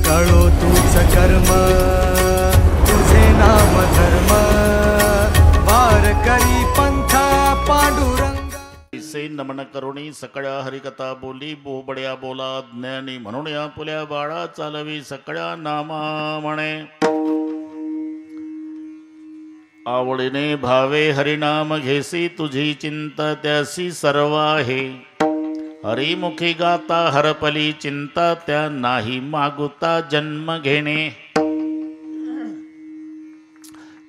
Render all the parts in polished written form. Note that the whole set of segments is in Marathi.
कळो तूच कर्म तुझे नाम धर्म वार करी पंथा पांडुरंग से नमन करुणी सकळ्या हरिकथा बोली बोबड्या बोला ज्ञानी म्हणून या पुल्या बाळा चालवी सकळ्या नामा म्हणे आवडीने भावे हरिनाम घेसी तुझी चिंता त्यासी सर्व आहे हरिमुखी गाता हरपली चिंता त्या नाही मागुता जन्म घेणे।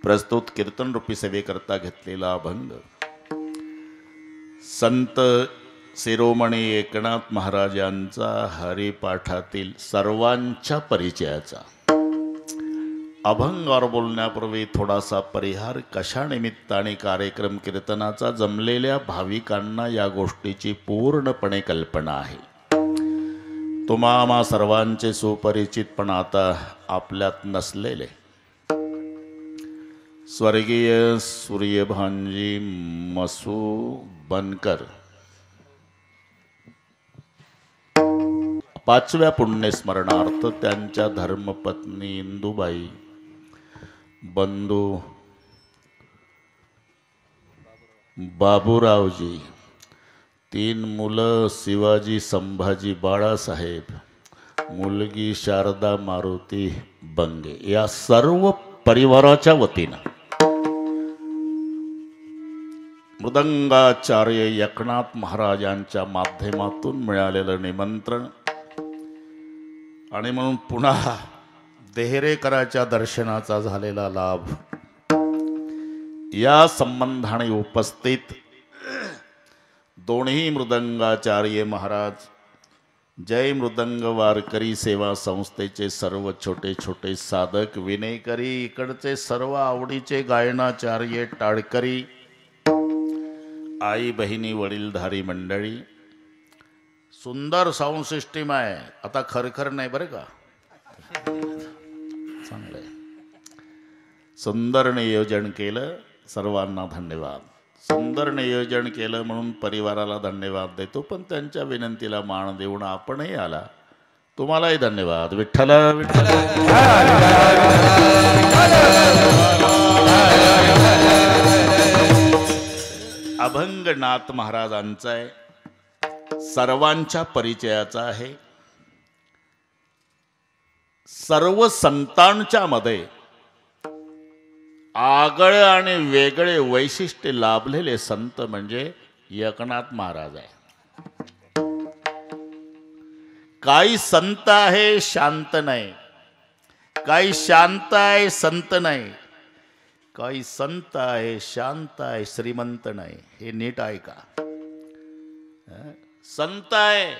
प्रस्तुत कीर्तन रूपी सेवेकरता घेतलेला अभंग संत शिरोमणी एकनाथ महाराजांचा हरिपाठातील सर्वांच्या परिचयाचा। अभंगावर बोलण्यापूर्वी थोडासा परिहार कशा निमित्ताने कार्यक्रम कीर्तनाचा जमलेल्या भाविकांना या गोष्टीची पूर्णपणे कल्पना आहे। तुम्हा सर्वांचे सुपरिचित पण आता आपल्यात नसलेले स्वर्गीय सूर्यभानजी मसू बनकर 5व्या पुण्यस्मरणार्थ त्यांच्या धर्मपत्नी इंदुबाई, बंधू बाबूरावजी, 3 मुलं शिवाजी संभाजी बाळासाहेब, मुलगी शारदा मारुती बंगे या सर्व परिवाराच्या वतीनं मृदंगाचार्य एकनाथ महाराजांच्या माध्यमातून मिळालेलं निमंत्रण आणि म्हणून पुन्हा देहरेकराच्या दर्शनाचा झालेला लाभ या संबंधाने उपस्थित दोन्ही मृदंगाचार्य महाराज, जय मृदंग वारकरी सेवा संस्थेचे सर्व छोटे छोटे साधक विनेकरी, इकडचे सर्व आवडीचे गायनाचार्य टाळकरी, आई बहिणी वडीलधारी मंडळी, सुंदर साऊंड सिस्टीम आहे, आता खरखर नाही बरं का, चांगलं आहे, सुंदर नियोजन केलं, सर्वांना धन्यवाद। सुंदर नियोजन केलं म्हणून परिवाराला धन्यवाद देतो, पण त्यांच्या विनंतीला मान देऊन आपणही आला, तुम्हालाही धन्यवाद। विठ्ठल विठ्ठल। अभंग नाथ महाराजांचा आहे, सर्वांच्या परिचयाचा आहे। सर्व संतांच्या मध्ये आगळे आणि वेगळे वैशिष्ट्य लाभलेले संत म्हणजे एकनाथ महाराज आहे। काही संत आहे शांत नाही, काही शांत आहे संत नाही, काही संत आहे शांत आहे श्रीमंत नाही। हे नीट आहे का? संत आहे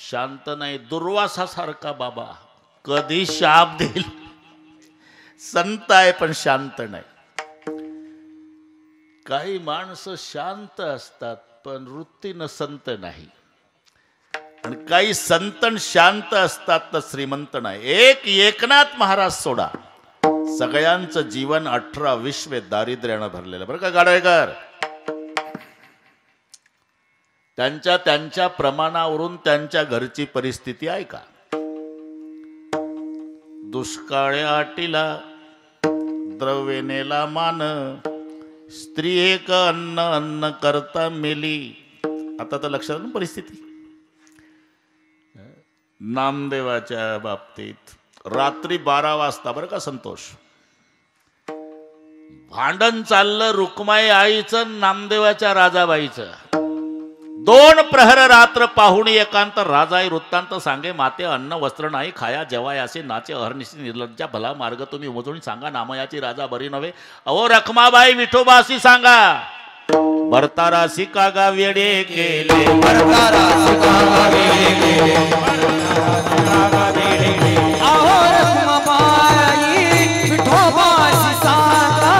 शांत नाही, दुर्वासासारखा बाबा कधी शाप देईल। संत आहे पण शांत नाही। काही माणसं शांत असतात पण वृत्तीनं संत नाही, आणि काही संत शांत असतात तर श्रीमंत नाही। एक एकनाथ महाराज सोडा, सगळ्यांचं जीवन 18-20 दारिद्र्यानं भरलेलं बरं का गाडवेकर। त्यांच्या प्रमाणावरून त्यांच्या घरची परिस्थिती आहे का? दुष्काळ्या आटीला द्रव्य नेला मान, स्त्री एक अन्न अन्न करता मेली। आता तर लक्षात आलं परिस्थिती। नामदेवाच्या बाबतीत रात्री 12 वाजता बरं का संतोष, भांडण चाललं रुक्माई आईचं नामदेवाच्या राजाबाईचं। 2 प्रहर रात्र पाहुणी एकांत, राजाई वृत्तांत सांगे माते अन्न वस्त्र नाही खाया जेवाय असे नाचे अहर्निशी निर्लज्जा भला मार्ग तुम्ही मोजून सांगा नामयाची राजा बरी नव्हे। अहो रखमाबाई विठोबासी सांगा, भरतारासी कागा वेडे केले, भरतारासी कागा वेडे केले, अहो रखमाबाई विठोबासी सांगा,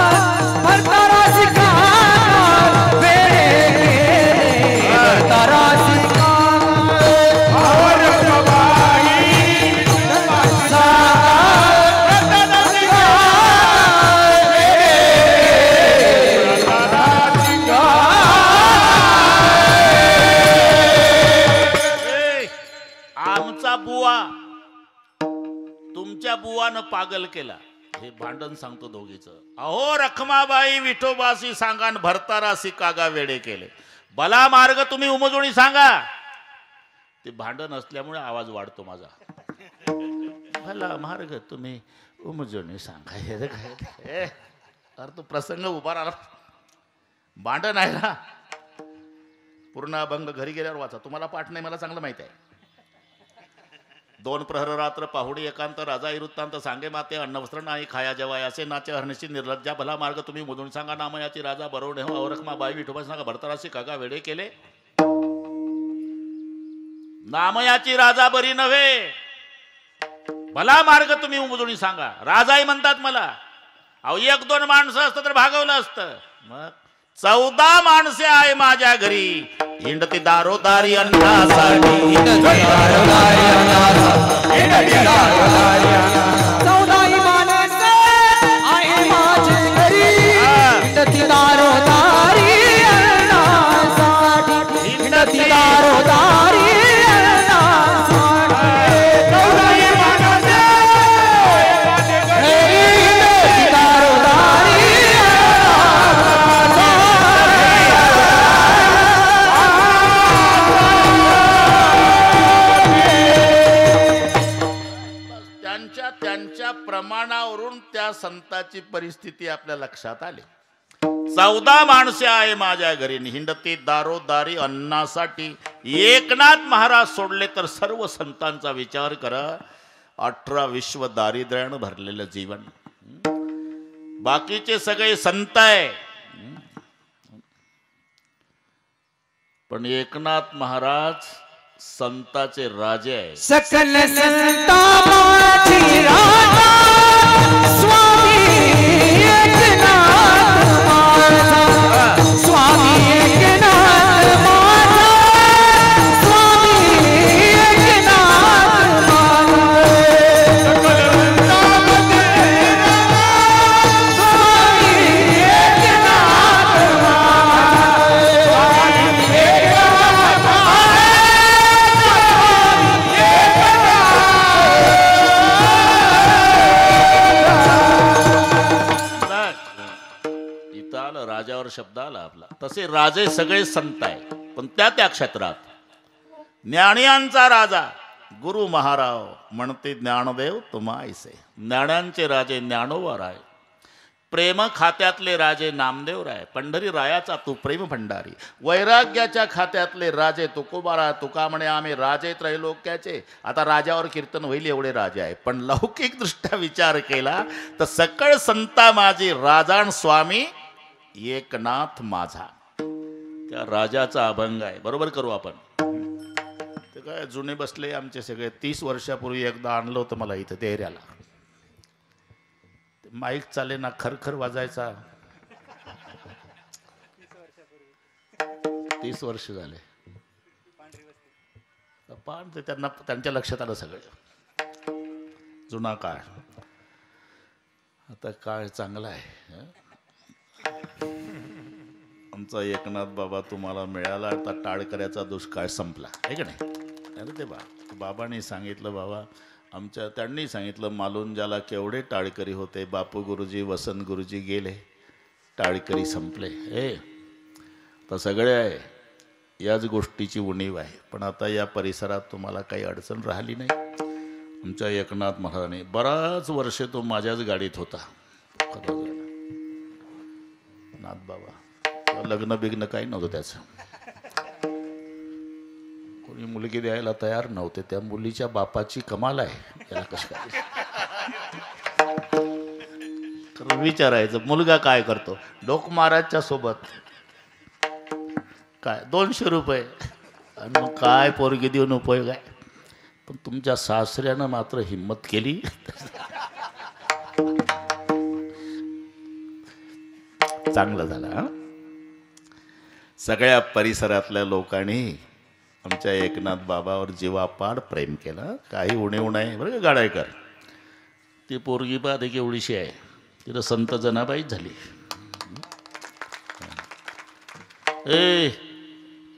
भरतारासी कागा वेडे केले, भरतारासी तुमच्या बुवानं पागल केला. हे भांडण सांगतो दोघीचं. अहो रखमाबाई विठोबासी सांगा भरतारासी कागा वेडे केले. भला मार्ग तुम्ही उमजवणी सांगा. ते भांडण असल्यामुळे आवाज वाढतो माझा. भला मार्ग तुम्ही उमजवणी सांगा. अरे तो प्रसंग उभा राहिला. भांडण आहे ना. पूर्ण अभंग घरी गेल्यावर वाचा. तुम्हाला पाठ नाही मला चांगलं माहिती आहे. 2 प्रहर रात्र पाहुडी एकांत राजा वृत्तांत सांगे माते अन्नवस्त्र नाही खाया जेवाय असे नाचे हरणीची निर्लज्जा भला मार्ग तुम्ही मोजून सांगा. नामयाची राजा बरोवणे हो अवरखमा बाई विठोबा सांगा भरतराशी कागा वेडे केले. नामयाची राजा बरी नव्हे. भला मार्ग तुम्ही मोजून सांगा. राजाही म्हणतात मला. अहो 1-2 माणसं असतं तर भागवलं असतं. मग 14 माणसे आहे माझ्या घरी. हिंडती दारोदारी अन्नासाठी. 14 माणसे आहे माझ्या घरी. हिंडती दारोदारी अन्नासाठी. हिंडती दारोदारी त्यांच्या प्रमाणावरून त्या संतांची परिस्थिती आपल्या लक्षात आली. 14 माणसे आहे माझ्या घरी. हिंडती दारोदारी अन्नासाठी. एकनाथ महाराज सोडले तर सर्व संतांचा विचार करा. 18 विश्व दारिद्र्यानं भरलेलं जीवन. बाकीचे सगळे संत आहे. पण एकनाथ महाराज संताचे राजे आहे. सकल संतांची राजा स्वामी एकनाथ माझा. स्वामी एकनाथ माझा. स्वामी एकनाथ माझा. सकल संतांची स्वामी एकनाथ राजावर शब्द आला आपला. तसे राजे सगळे संत आहे. पण त्या क्षेत्रात ज्ञानियांचा राजा गुरु महाराव म्हणते ज्ञानदेव तुम्हाईसे. ज्ञानांचे राजे ज्ञानोबा आहे. प्रेम खात्यातले राजे नामदेव राय. पंढरी रायाचा तू प्रेम भंडारी. वैराग्याच्या खात्यातले राजे तुकोबारा. तुका म्हणे आम्ही राजे त्रैलोक्याचे. आता राजावर कीर्तन होईल एवढे राजे आहे. पण लौकिक दृष्ट्या विचार केला तर सकळ संता माझी राजान स्वामी एकनाथ माझा. त्या राजाचा अभंग आहे. बरोबर करू आपण. ते काय जुने बसले आमचे सगळे. 30 वर्षापूर्वी एकदा आणलं होतं मला इथं देहऱ्याला. माईक चाले ना खरखर वाजायचा. 30 वर्ष झाले. पण ते त्यांना त्यांच्या लक्षात आलं सगळं. जुना काळ. आता काळ चांगला आहे. आमचा एकनाथ बाबा तुम्हाला मिळाला. आता टाळकऱ्याचा दुष्काळ संपला आहे का नाही. अरे ते बाबांनी सांगितलं. बाबा आमच्या त्यांनी सांगितलं मालुंजाला केवढे टाळकरी होते. बापू गुरुजी वसंत गुरुजी गेले. टाळकरी संपले. तर सगळे आहे. याच गोष्टीची उणीव आहे. पण आता या परिसरात तुम्हाला काही अडचण राहिली नाही. आमच्या एकनाथ महाराजांनी बराच वर्ष तो माझ्याच गाडीत होता. नाथ बाबा लग्न बिग्न काही नव्हतं त्याचं. कोणी मुलगी द्यायला तयार नव्हते. त्या मुलीच्या बापाची कमाल आहे. याला कसं काय विचारायचं. मुलगा काय करतो. डोक महाराजच्या सोबत काय 200 रुपये. आणि मग काय पोरगी देऊन उपयोग आहे. पण तुमच्या सासऱ्यानं मात्र हिम्मत केली. चांगलं झालं. सगळ्या परिसरातल्या लोकांनी आमच्या एकनाथ बाबावर जीवापाड प्रेम केलं. काही उणीव नाही बरं का गाडायकर. ती पोरगी पा देखील एवढीशी आहे. तिला संत जनाबाईच झाली.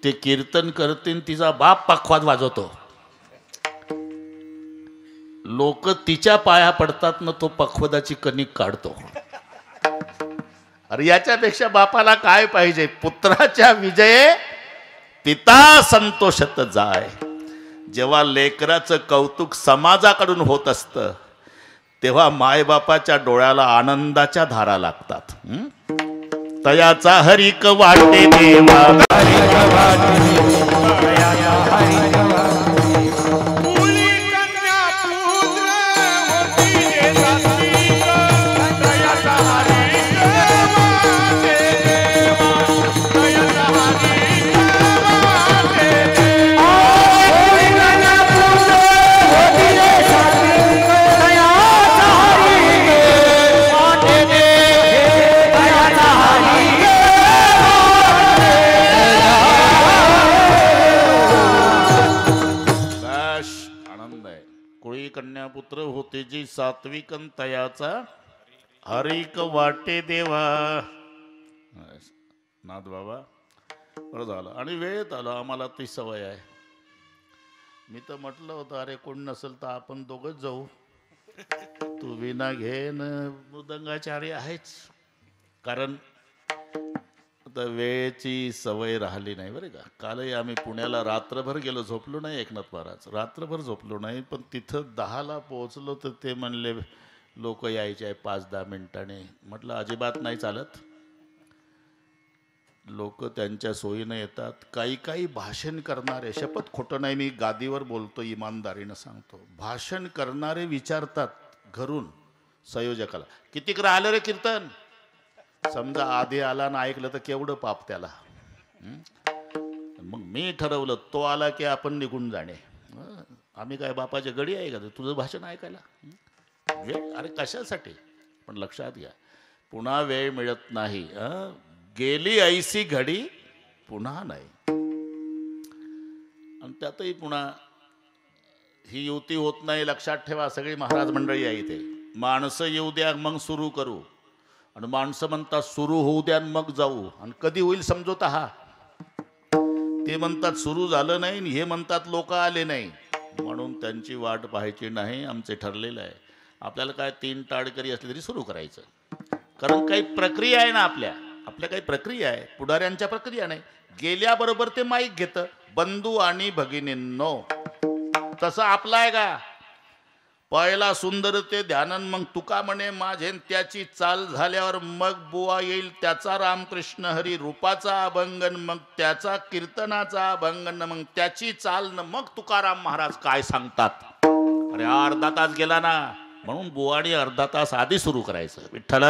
ते कीर्तन करते तिचा बाप पखवाद वाजवतो. लोक तिच्या पाया पडतात ना, तो पखवदाची कणिक काढतो. अरे याच्यापेक्षा बापाला काय पाहिजे? पुत्राच्या विजये पिता संतोषत जाय. जेव्हा लेकराचं कौतुक समाजाकडून होत असतं तेव्हा मायबापाच्या डोळ्याला आनंदाच्या धारा लागतात. तयाचा हरिक वाटे देवा, पुत्र होते जी सात्विक तयाचा हरिक वाटे देवा. नाथ बाबा बरं झालं आणि वेळेत आलं. आम्हाला ती सवय आहे. मी तर म्हटलं होतं अरे कोण नसेल तर आपण दोघंच जाऊ. तू विना घेन मृदंगाचारी आहेच. कारण आता वेळेची सवय राहिली नाही बरं का. कालही आम्ही पुण्याला रात्रभर गेलो, झोपलो नाही. एकनाथ महाराज रात्रभर झोपलो नाही. पण तिथं 10ला पोहोचलो तर ते म्हणले लोक यायचे आहे 5-10 मिनिटांनी. म्हटलं अजिबात नाही चालत. लोक त्यांच्या सोयीनं येतात. काही भाषण करणारे, शपथ खोटं नाही मी गादीवर बोलतो, इमानदारीनं सांगतो, भाषण करणारे विचारतात घरून संयोजकाला कितीक राहिलं रे कीर्तन. समजा आधी आला ना ऐकलं तर केवढं पाप त्याला. मग मी ठरवलं तो आला की आपण निघून जाणे. आम्ही काय बापाच्या गडी आहे का तुझं भाषण ऐकायला? वेळ अरे कशासाठी? पण लक्षात घ्या पुन्हा वेळ मिळत नाही. गेली ऐसी घडी पुन्हा नाही. आणि त्यातही पुन्हा ही युती होत नाही. लक्षात ठेवा सगळी महाराज मंडळी आहे इथे. माणसं येऊ द्या मग सुरू करू. आणि माणसं म्हणतात सुरू होऊ द्या मग जाऊ. आणि कधी होईल समजोता हा. ते म्हणतात सुरू झालं नाही, हे म्हणतात लोक आले नाही, म्हणून त्यांची वाट पाहायची नाही. आमचे ठरलेलं आहे. आपल्याला काय 3 टाळकरी असले तरी सुरू करायचं. कारण काही प्रक्रिया आहे ना आपल्या काही प्रक्रिया आहे. पुढाऱ्यांच्या प्रक्रिया नाही. गेल्याबरोबर ते माईक घेतं. बंधू आणि भगिनींनो तसं आपला आहे का? पहिला सुंदर ते ध्यानन मग तुका म्हणे माझे त्याची चाल झाल्यावर मग बुवा येईल त्याचा रामकृष्ण हरी रूपाचा अभंगन, मग त्याचा कीर्तनाचा अभंगन, मग त्याची चाल न मग तुकाराम महाराज काय सांगतात. अरे अर्धा तास गेला ना, म्हणून बुवानी अर्धा तास आधी सुरू करायचं. विठ्ठल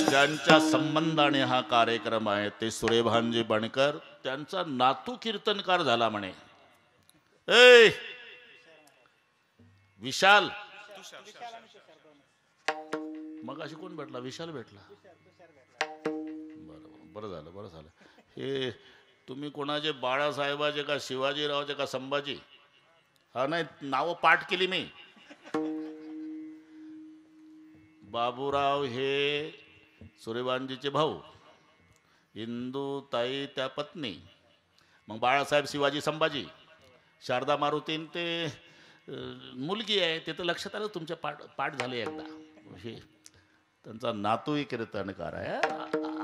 ज्यांच्या संबंधाने हा कार्यक्रम आहे ते सुरेभानजी बणकर. त्यांचा नातू कीर्तनकार झाला म्हणे. ए विशाल मग अशी कोण भेटला? विशाल भेटला. बरं झालं. हे तुम्ही कोणाचे बाळासाहेबाचे का शिवाजीरावचे का संभाजी? हा नाही नावं पाठ केली मी. बाबूराव हे सुरेभानजीचे भाऊ, इंदूताई त्या पत्नी, मग बाळासाहेब शिवाजी संभाजी, शारदा मारुतीन ते मुलगी आहे. ते तर लक्षात आलं तुमच्या पाठ झाले एकदा. हे त्यांचा नातूही कीर्तनकार आहे.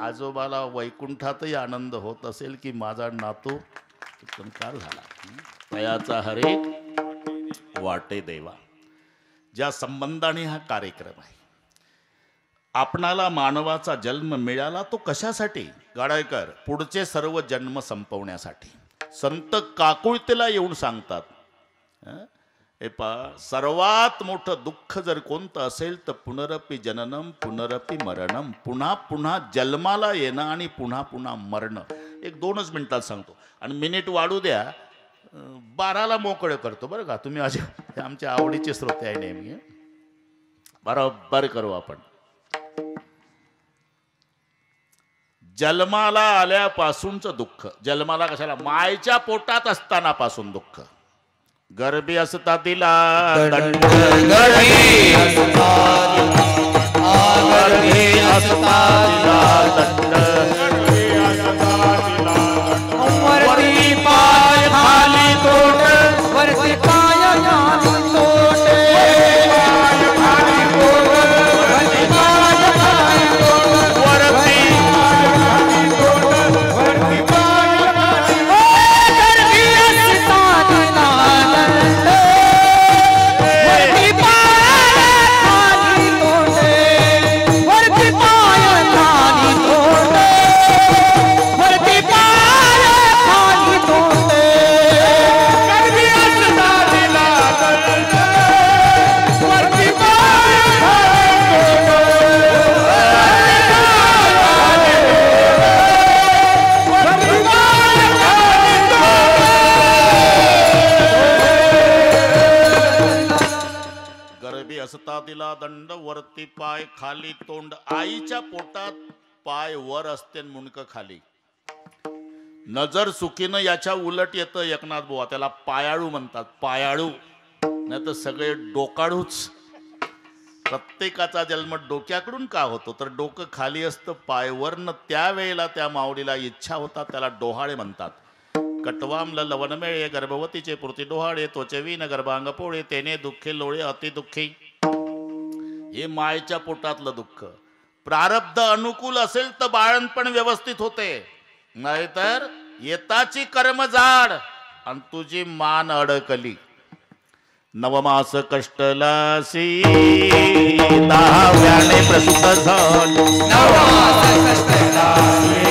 आजोबाला वैकुंठातही आनंद होत असेल की माझा नातू कीर्तनकार झाला. तयाचा हरे वाटे देवा. ज्या संबंधाने हा कार्यक्रम आहे. आपणाला मानवाचा जन्म मिळाला तो कशासाठी? गाडायकर पुढचे सर्व जन्म संपवण्यासाठी. संत काकुळतेला येऊन सांगतात सर्वात मोठं दुःख जर कोणतं असेल तर पुनरपि जननम पुनरपि मरणम. पुन्हा पुन्हा जन्माला येणं आणि पुन्हा पुन्हा मरणं. 1-2च मिनिटात सांगतो आणि मिनिट वाढू द्या. 12ला मोकळं करतो बरं का. तुम्ही आमच्या आवडीचे श्रोते आहे नेहमी. बरोबर करू आपण. जन्माला आल्यापासूनचं दुःख. जन्माला कशाला? मायच्या पोटात असताना पासून दुःख. गर्भी असता तिला गर्भी असता तिला दंड वरती पाय खाली तोट वरती पाय खाली तोट वरती पाय खाली तोट वरती गर्भी असता तिला दंड वरती पाय खाली तोट वरती पाय खाली तोट वरती पाय खाली तोट गर्भी असता तिला दंड वरती पाय गर्भी असता तिला दंड वरती पाय खाली तोंड. आईच्या पोटात पाय वर असते मुंडक खाली. नजर चुकीनं याच्या उलट येतं एकनाथ बुवा, त्याला पायाळू म्हणतात. पायाळू नाही तर सगळे डोकाळूच. प्रत्येकाचा जन्म डोक्याकडून का होतो तर डोकं खाली असतं पाय वरनं. त्यावेळेला त्या माऊलीला इच्छा होता, त्याला डोहाळे म्हणतात. कटवामल लवण मेळे गर्भवतीचे पुरती डोहाळे त्वचवीन गर्भांग पोळे तेने दुःखे लोळे अति दुःखी. हे मायच्या पोटातलं दुःख. प्रारब्ध अनुकूल असेल तर बाळणपण व्यवस्थित होते, नाहीतर येताची कर्म जाड आणि तुझी मान अडकली. नवमास कष्टलासी 10व्याने प्रसूत झाली. नवमास कष्टलासी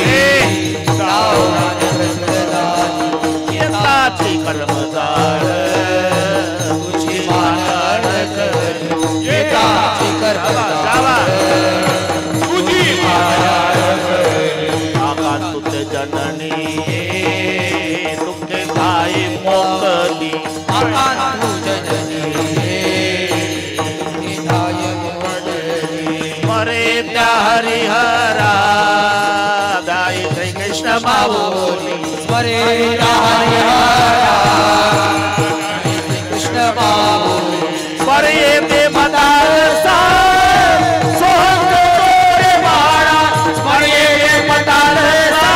10व्याने प्रसूत झाली. येताची कर्म जाड तुझी मान अडकली. येताची कर्म जाड तुझी मान अडकली. आका तुझे जननी तुझे धाई मोकली. आका तुझे जननी धाई मोकली. मरे त्या हरिहरा दाई श्री कृष्ण माऊली. स्मरे हरिहरा श्री कृष्ण माऊली. स्मरे ते मदारसा सोहंग जोडे बाळा. स्मरे ते मदारसा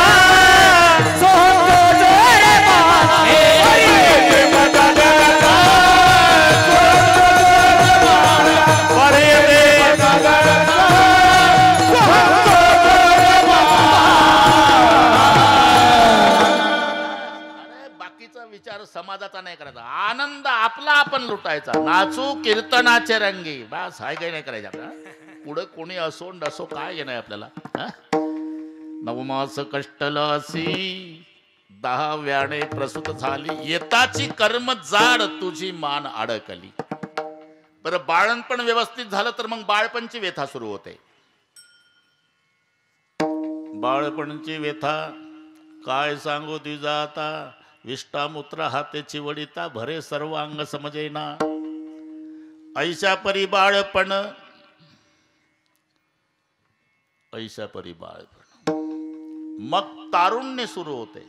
सोहंग जोडे बाळा. स्मरे ते मदारसा सोहंग जोडे बाळा. स्मरे ते मदारसा सोहंग जोडे बाळा. बाकीचा विचार समाजाचा नाही करायचा. आनंद आपला आपण लुटायचा. नाचू कीर्तनाचे रंगी. बस हाय काही नाही करायचं आपल्याला. पुढे कोणी असो नसो काय घेणं आपल्याला. नवमास कष्टलासी 10व्याने प्रसूत झाली. येताची कर्म जाड तुझी मान अडकली. बरं बाळणपण व्यवस्थित झालं तर मग बाळपणची व्यथा सुरू होते. बाळपणची व्यथा काय सांगू तुझा आता. विष्टामूत्र हाते चिवडिता भरे सर्व अंग समजेना. ऐशा परी बाळपण ऐशा परी बाळपण. मग तारुण्य सुरू होते.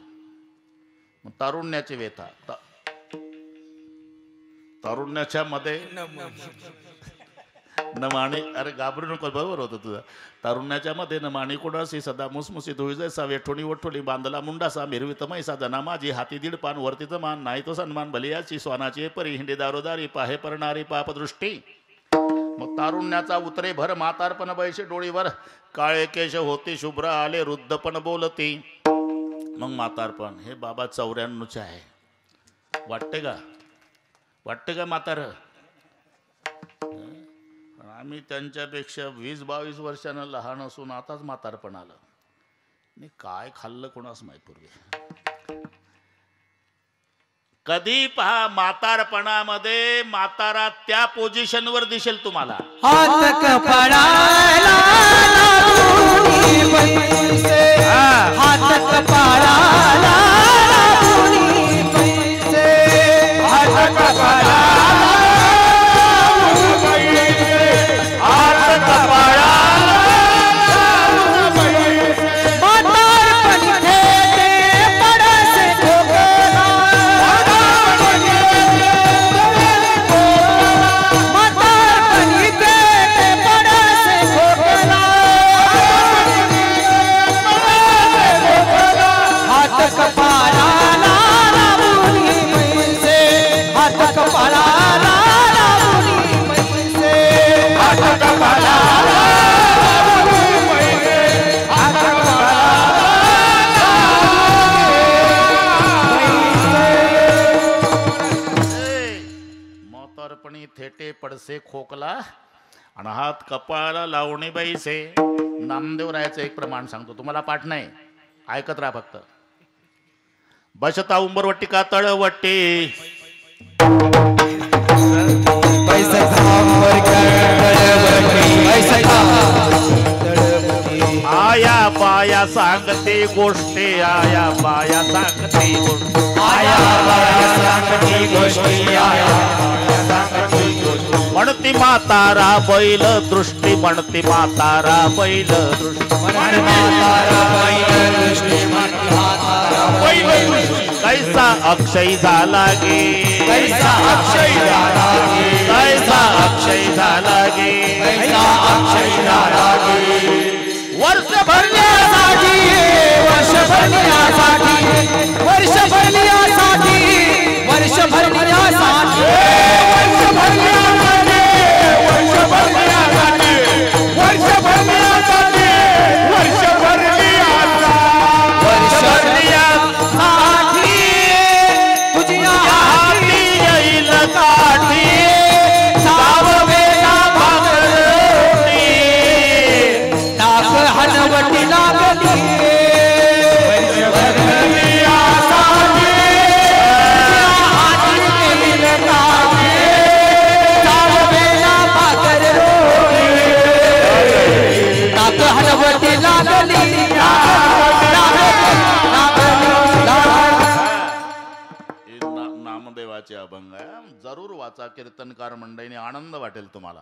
मग तारुण्याची व्यथा. तारुण्याच्या मध्ये न माणी. अरे घाबरू नको, बरोबर होतं तुझं. तारुण्याच्या मध्ये न माणी कोणासी सदा मुसमुसी धुळी जैसा वेठोणी वठोणी बांधला मुंडासा मिरवित मैसा जना माझी हाती दीड पान वरतीचं मान नाही तो सन्मान भलियाची स्वानाची परी हिंडी दारोदारी पाहे परणारी पापदृष्टी. मग तारुण्याचा उतरे भर म्हातारपण बैसे डोळीवर. काळे केश होती शुभ्र आले वृद्धपण बोलती. मग म्हातारपण हे बाबा 94चे आहे. वाटते का? वाटते का म्हातार? आम्ही त्यांच्यापेक्षा 20-22 वर्षानं लहान असून आताच म्हातारपण आलं. आणि काय खाल्लं कोणास माहित पूर्वी. कधी पहा म्हातारपणामध्ये म्हातारा त्या पोझिशनवर दिसेल तुम्हाला. हात कपाळाला लावूनी पैसे. हात कपाळाला लावूनी पैसे. हात कपाळाला हात कपाळाला म्हातारपण खेळते पडसे ठोकरा. म्हातारपण खेळते पडसे ठोकरा. तसे खोकला आणि हात कपाळाला लावणी बैसे. नामदेव रायाचं एक प्रमाण सांगतो, तुम्हाला पाठ नाही, ऐकत राहा फक्त. बसता उंबरवट्टी का तळवट्टी, आया बाया सांगते गोष्टी, आया बाया सांगते गोष्टी, आया बाया सांगती गोष्टी, आया बाया सांगती गोष्टी. म्हणती म्हातारा बैल दृष्टी, म्हणती म्हातारा बैल दृष्टी, म्हणती म्हातारा बैल दृष्टी, म्हणती म्हातारा बैल दृष्टी. कैसा अक्षय झाला गे, कैसा अक्षय झाला गे, कैसा अक्षय झाला गे, कैसा अक्षय झाला गे. वर्ष भरण्यासाठी, वर्ष भरण्यासाठी, वर्ष भरण्यासाठी, वर्ष भरण्यासाठी, वर्ष भरण्यासाठी, वर्ष भरण्यासाठी, वर्ष भरण्यासाठी, वर्ष भरण्यासाठी, वर्ष भरण्यासाठी तुझ्या हाती येईल काठी, साववेला भाकरवटी, टाक हनवटी लागली. नामदेवाचे अभंग जरूर वाचा, कीर्तनकार मंडळीने आनंद वाटेल तुम्हाला.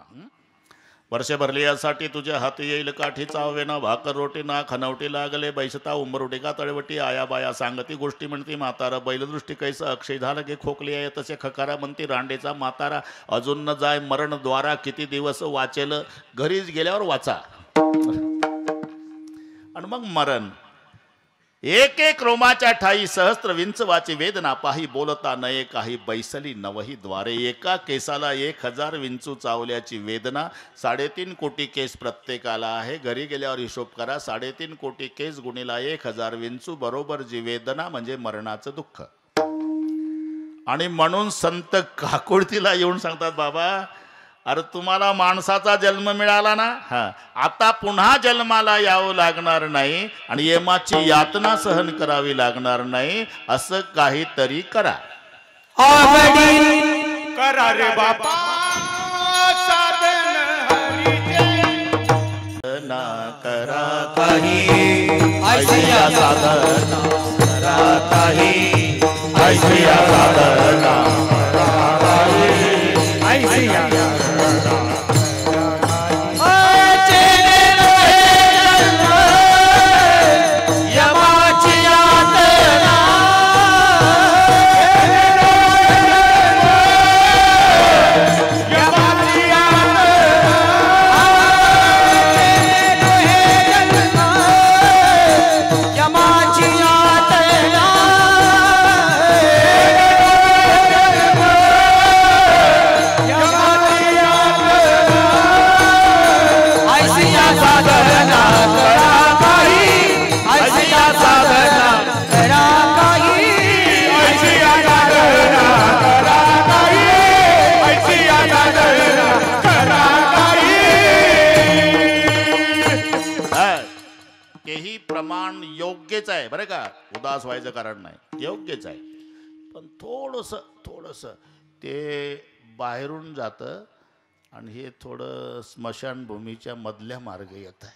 वर्ष भरली यासाठी तुझ्या हाती येईल काठी, चावेना भाकर रोटी ना खनवटी लागले, बैसता उंबरवटी का तळवटी, आया बाया सांगती गोष्टी, म्हणती म्हातारा बैलदृष्टी, कैसा अक्षय झाला गे, खोकली आहे तसे खकारा, म्हणती रांडेचा म्हातारा, अजून न जाय मरण द्वारा, किती दिवस वाचेल, घरीच गेल्यावर वाचा. आणि मग मरण. एक एक रोमाच्या ठाई सहस्त्र विंच वाचे वेदना, पाही बोलता नये काही, बैसली नवही द्वारे, एका केसाला 1000 विंचू चावल्याची वेदना. 3.5 कोटी केस प्रत्येकाला आहे, घरी गेल्यावर हिशोब करा. 3.5 कोटी केस गुणिला 1000 विंचू बरोबर जी वेदना, म्हणजे मरणाचं दुःख. आणि म्हणून संत काकुळतीला येऊन सांगतात, बाबा अरे तुम्हाला माणसाचा जन्म मिळाला ना, आता पुन्हा जन्माला यावं लागणार नाही आणि यमाची यातना सहन करावी लागणार नाही, असं काहीतरी करा. करा रे बाबा साधन हरीचे, ना करा काही ऐसिया साधना, करा काही ऐसिया साधना, ऐसिया प्रमाण योग्यच आहे बरं का, उदास व्हायचं कारण नाही, योग्यच आहे. पण थोडंसं ते बाहेरून जातं आणि हे थोडं स्मशानभूमीच्या मधल्या मार्ग येत आहे.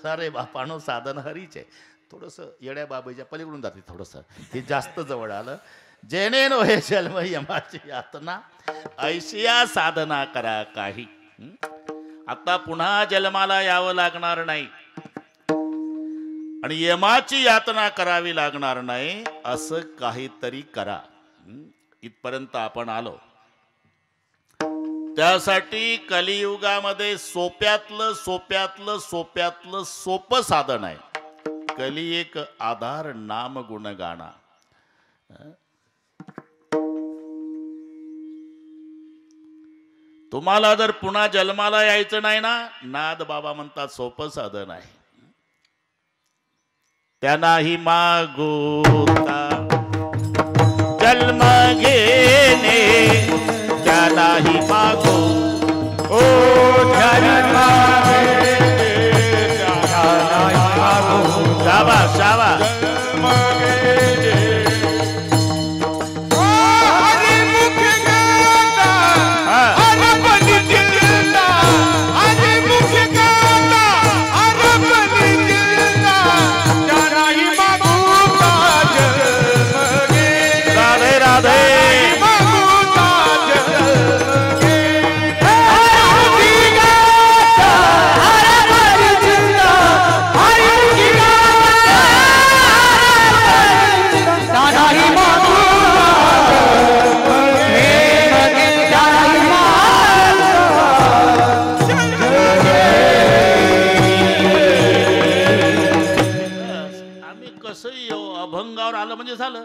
अरे बापानो साधन हरीच आहे, थोडंसं येड्या बाबीच्या पलीकडून जाते, थोडंसं हे जास्त जवळ आलं. जेणे नो हे जन्म यमाची यातना, ऐशिया साधना करा काही. आता पुन्हा जन्माला यावं लागणार नाही आणि यमाची यातना करावी लागणार नाही, असं काहीतरी करा. इथपर्यंत आपण आलो. त्यासाठी कलियुगामध्ये सोप्यातलं सोपं साधन आहे. कली एक आधार नाम गुण गाणा. तुम्हाला जर पुन्हा जन्माला यायचं नाही ना, नाद बाबा म्हणतात सोपं साधन आहे. त्यांनाही मागोता जन्म घेणे, त्या नाही मागू ओ ध्यान मागे नाही मागू शाबास शाबास अभंगावर आलं म्हणजे झालं.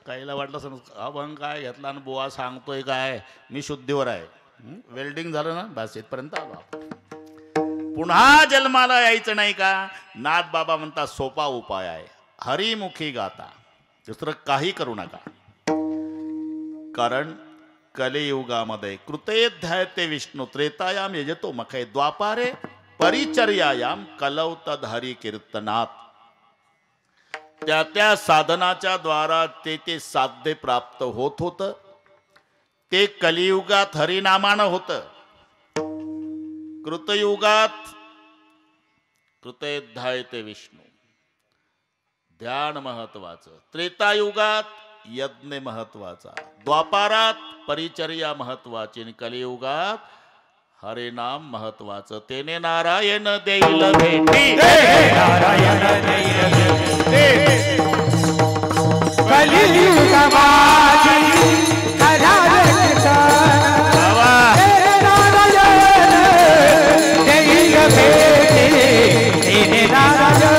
काहीला वाटलं सर अभंग काय घेतला आणि बुवा सांगतोय काय, मी शुद्धीवर आहे. वेल्डिंग झालं ना बस इथपर्यंत आलो. पुन्हा जन्माला यायचं नाही का? नाथ बाबा म्हणतात सोपा उपाय आहे, हरिमुखी गाता, दुसरं काही करू नका. कारण कलियुगामध्ये कृतेध्यायते विष्णू त्रेतायाम यजतो मखै द्वापारे परिचर्यायाम कलौतद हरी कीर्तनात. त्या त्या साधनाच्या द्वारा ते साध्य प्राप्त होत होतं. ते कलियुगात हरिनामानं होतं. कृतयुगात कृतेध्यायते विष्णू ध्यान महत्वाचं, त्रेतायुगात यज्ञ महत्वाचा, द्वापारात परिचर्या महत्वाची आणि कलियुगात हरिनाम महत्वाचं. तेने नारायण देईल भेटी, नारायण देईल भेटी, कलियुगाची करावे कीर्तन, नारायण देईल भेटी, तेने नारायण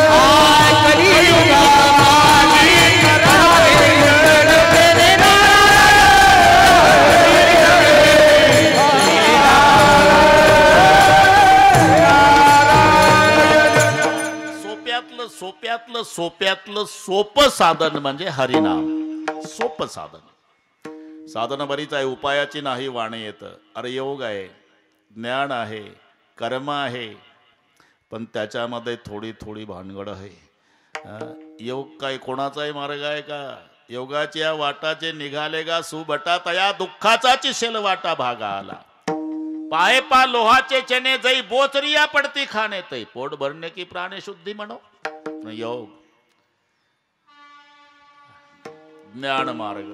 सोप्यातलं सोपं साधन म्हणजे हरिनाम. सोपं साधन. साधन बरीच आहे, उपायाची नाही वाणी येतं. अरे योग आहे, ज्ञान आहे, कर्म आहे, पण त्याच्यामध्ये थोडी थोडी भानगड आहे. योग काय कोणाचाही मार्ग आहे का? योगाच्या वाटाचे निघाले गा सुबटा, तया दुःखाचा चिशेल वाटा भागा आला. पाये पा लोहाचे चने जई बोचरिया पडती खाणे तई, पोट भरणे की प्राणे शुद्धी म्हणो. योग ज्ञान मार्ग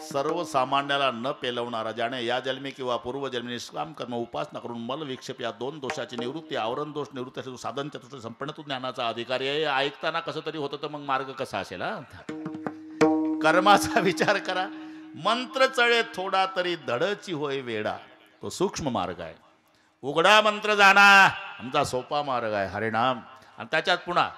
सर्वसामान्याला न पेलवणारा, ज्याने या जन्मी किंवा पूर्वजन्मी निष्काम कर्म उपासना करून मल विक्षेप या दोन दोषाची निवृत्ती, आवरण दोष निवृत्ती, साधन चतुष्ट संपन्न ज्ञानाचा अधिकारी आहे. ऐकताना कसं तरी होतं, तर मग मार्ग कसा असेल? कर्माचा विचार करा. मंत्र चळे थोडा तरी धडची होय वेडा, तो सूक्ष्म मार्ग आहे. उघडा मंत्र जाणा आमचा सोपा मार्ग आहे हरिनाम. आणि त्याच्यात पुन्हा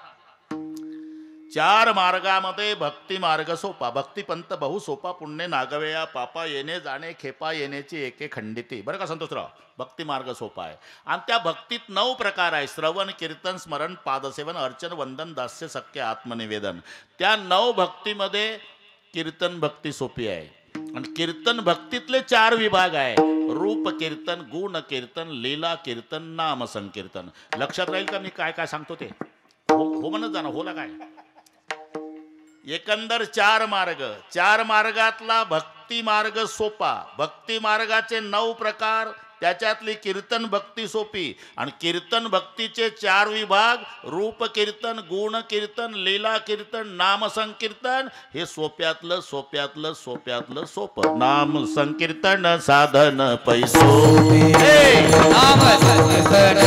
4 मार्गामध्ये भक्ती मार्ग सोपा, भक्तिपंत बहु सोपा, पुण्य नागवेया पापा, येणे जाणे खेपा येण्याची एके खंडिती. बरं का संतोषराव? भक्ती मार्ग सोपा आहे. आणि त्या भक्तीत 9 प्रकार आहे. श्रवण, कीर्तन, स्मरण, पादसेवन, अर्चन, वंदन, दास्य, सख्य, आत्मनिवेदन. त्या 9 भक्तीमध्ये कीर्तन भक्ती सोपी आहे. आणि कीर्तन भक्तीतले 4 विभाग आहे. रूप कीर्तन, गुण कीर्तन, लीला कीर्तन, नाम संकीर्तन. लक्षात राहील का मी काय काय सांगतो ते? हो म्हणत जाणं. होला काय? एकंदर 4 मार्ग. 4 मार्गातला भक्ती मार्ग सोपा. भक्ती मार्गाचे 9 प्रकार, त्याच्यातली कीर्तन भक्ती सोपी. आणि कीर्तन भक्तीचे 4 विभाग, रूप कीर्तन, गुण कीर्तन, लीला कीर्तन, नाम संकीर्तन. हे सोप्यातलं सोप्यातलं सोप्यातलं सोपं. नाम संकीर्तन साधन पैसो, नाम संकीर्तन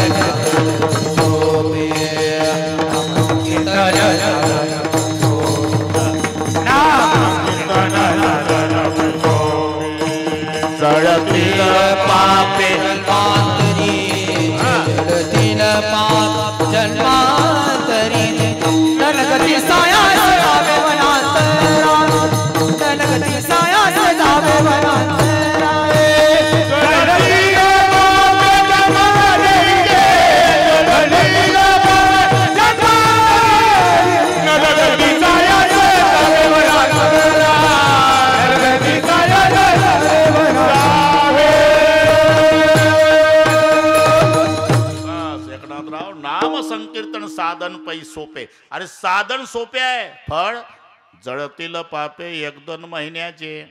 जळतील पापे पाप जन्मांतरी, धनगती सायास जावे वनांतरा, धनगती सायास जावे वनांतरा. नाथराव, नाम संकीर्तन साधन पै सोपे. अरे साधन सोपे आहे, फळ जळतील पापे 1-2 महिन्याचे.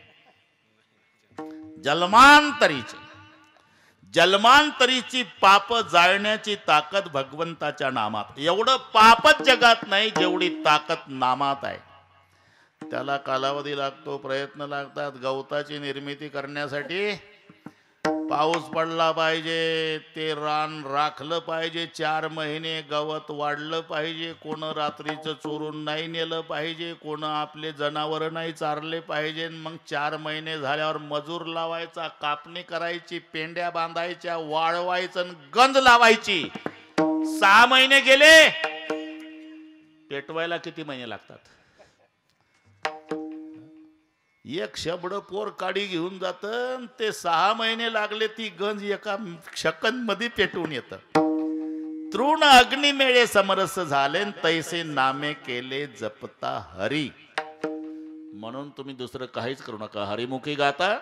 जन्मांतरीची पाप जाळण्याची ताकद भगवंताच्या नामात. एवढं पापच जगात नाही जेवढी ताकद नामात आहे. त्याला कालावधी लागतो, प्रयत्न लागतात. गवताची निर्मिती करण्यासाठी पाऊस पडला पाहिजे, ते रान राखलं पाहिजे, 4 महिने गवत वाढलं पाहिजे, कोण रात्रीचं चोरून नाही नेलं पाहिजे, कोण आपले जनावर नाही चारले पाहिजे. मग 4 महिने झाल्यावर मजूर लावायचा, कापणी करायची, पेंड्या बांधायच्या, वाळवायचं, गंज लावायची. 6 महिने गेले, पेटवायला किती महिने लागतात? एक शबड पोर काडी घेऊन जात, ते 6 महिने लागले, ती गंज एका सेकंद मध्ये पेटून येत. तृण अग्निमेळे समरस झाले, तैसे नामे केले जपता हरी. म्हणून तुम्ही दुसरं काहीच करू नका, हरिमुखी गाता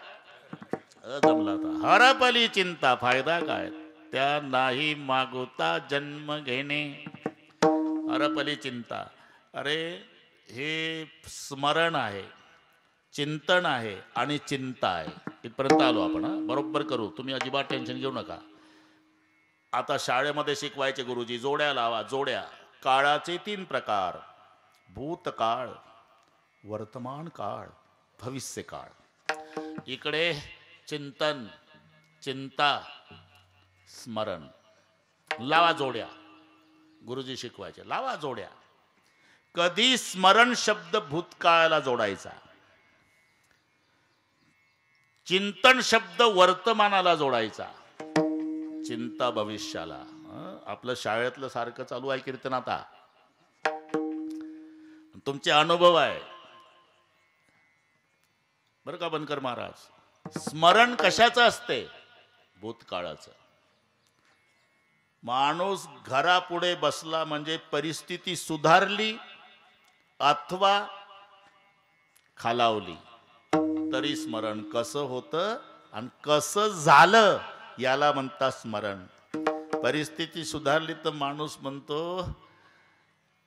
जमला. हरपली चिंता, फायदा काय? त्या नाही मागुता जन्म घेणे. हरपली चिंता. अरे हे स्मरण आहे, चिंतन आहे आणि चिंता आहे. इथपर्यंत आलो आपण. बरोबर करू, तुम्ही अजिबात टेन्शन घेऊ नका. आता शाळेमध्ये शिकवायचे गुरुजी, जोड्या लावा. जोड्या. काळाचे 3 प्रकार: भूतकाळ, वर्तमान काळ, भविष्य काळ. इकडे चिंतन, चिंता, स्मरण. लावा जोड्या. गुरुजी शिकवायचे, लावा जोड्या. कधी स्मरण शब्द भूतकाळाला जोडायचा, चिंतन शब्द वर्तमानाला जोडायचा, चिंता भविष्याला. आपलं शाळेतलं सारखं चालू आहे कीर्तन. आता तुमचे अनुभव आहे बरं का बनकर महाराज. स्मरण कशाचं असते? भूतकाळाचं. माणूस घरापुढे बसला म्हणजे परिस्थिती सुधारली अथवा खालावली तरी स्मरण. कसं होतं आणि कसं झालं याला म्हणतात स्मरण. परिस्थिती सुधारली तर माणूस म्हणतो,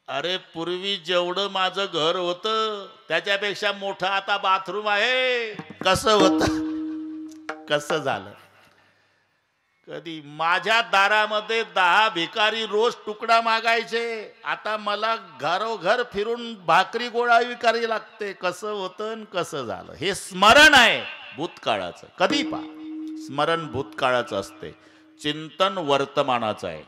अरे पूर्वी जेवढं माझं घर होतं त्याच्यापेक्षा मोठं आता बाथरूम आहे. कसं होतं, कसं झालं. कधी माझ्या दारामध्ये 10 भिकारी रोज तुकडा मागायचे, आता मला घरोघर फिरून भाकरी गोळा विकावी लागते. कसं होतं, कसं झालं. हे स्मरण आहे भूतकाळाचं. कधी पा स्मरण भूतकाळाचं असते, चिंतन वर्तमानाचं आहे.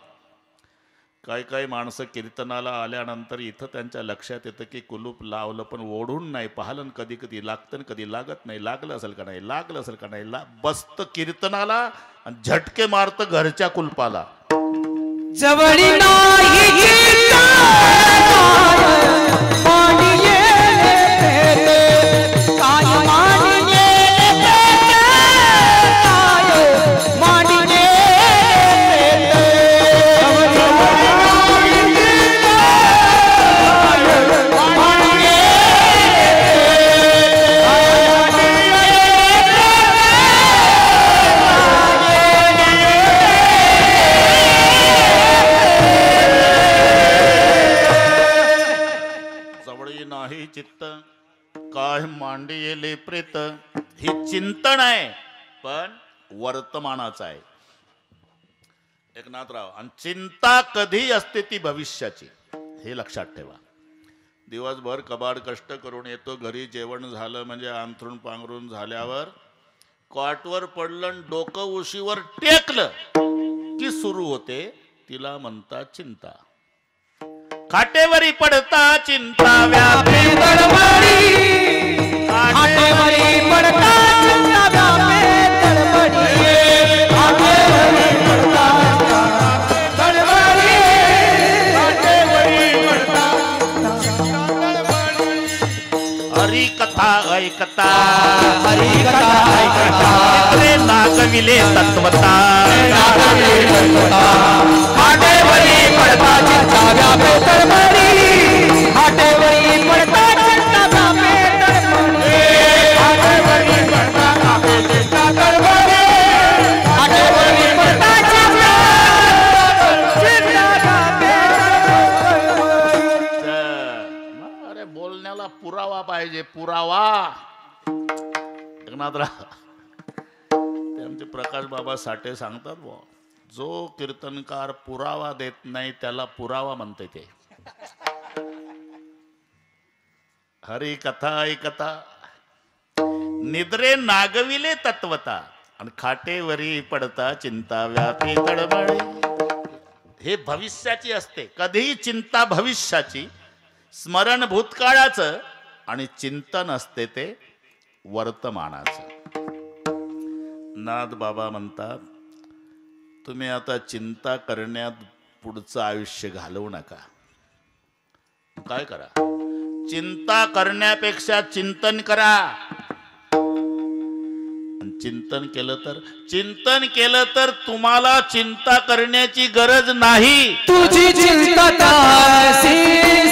काही माणसं कीर्तनाला आल्यानंतर इथं त्यांच्या लक्षात येतं की कुलूप लावलं पण ओढून नाही पाहिलं, कधी कधी लागतं कधी लागत नाही. लागलं असेल का नाही, लागलं असेल का नाही. बसतं कीर्तनाला आणि झटके मारतं घरच्या कुलपाला. जवळी नाही चित्त काय मांडिले प्रेत. ही चिंतन आहे पण वर्तमानाचं आहे. एकनाथराव. आणि चिंता कधी असते ती भविष्याची, हे लक्षात ठेवा. दिवसभर कबाड कष्ट करून येतो घरी, जेवण झालं म्हणजे अंथरूण पांघरून झाल्यावर कॉटवर पडलं, डोकं उशीवर टेकलं की सुरू होते, तिला म्हणतात चिंता. खाटेवरी पडता चिंता व्यापे तडबडी, खाटेवरी पडता चिंता व्यापे तडबडी, खाटेवरी पडता तडबडी, खाटेवरी पडता तडबडी. हरी कथा ऐकता, हरी कथा ऐकता, इकडे नागविले तत्वता, नागविले तत्वता. खाटेवरी पडता चिंता व्यापे तडबडी, खाटेवरी पडता चिंता व्यापे तडबडी, खाटेवरी पडता व्यापे चिंता तडबडी, खाटेवरी पडता चिंता पुरावा पाहिजे, पुरावा. एकनाथराव ते आमचे प्रकाश बाबा साठे सांगतात, बुवा जो कीर्तनकार पुरावा देत नाही त्याला पुरावा म्हणते ते. हरी कथा ऐकता निद्रे नागविले तत्वता आणि खाटेवरी पडता चिंता व्यापी तळमळे. हे भविष्याची असते, कधीही चिंता भविष्याची, स्मरण भूतकाळाचं आणि चिंतन असते ते वर्तमानाचं. नाथ बाबा म्हणतात तुम्ही आता चिंता करण्यात पुढचं आयुष्य घालवू नका. काय करा, चिंता करण्यापेक्षा चिंतन करा. चिंतन केलं तर तुम्हाला चिंता करण्याची गरज नाही. तुझी चिंता त्यासी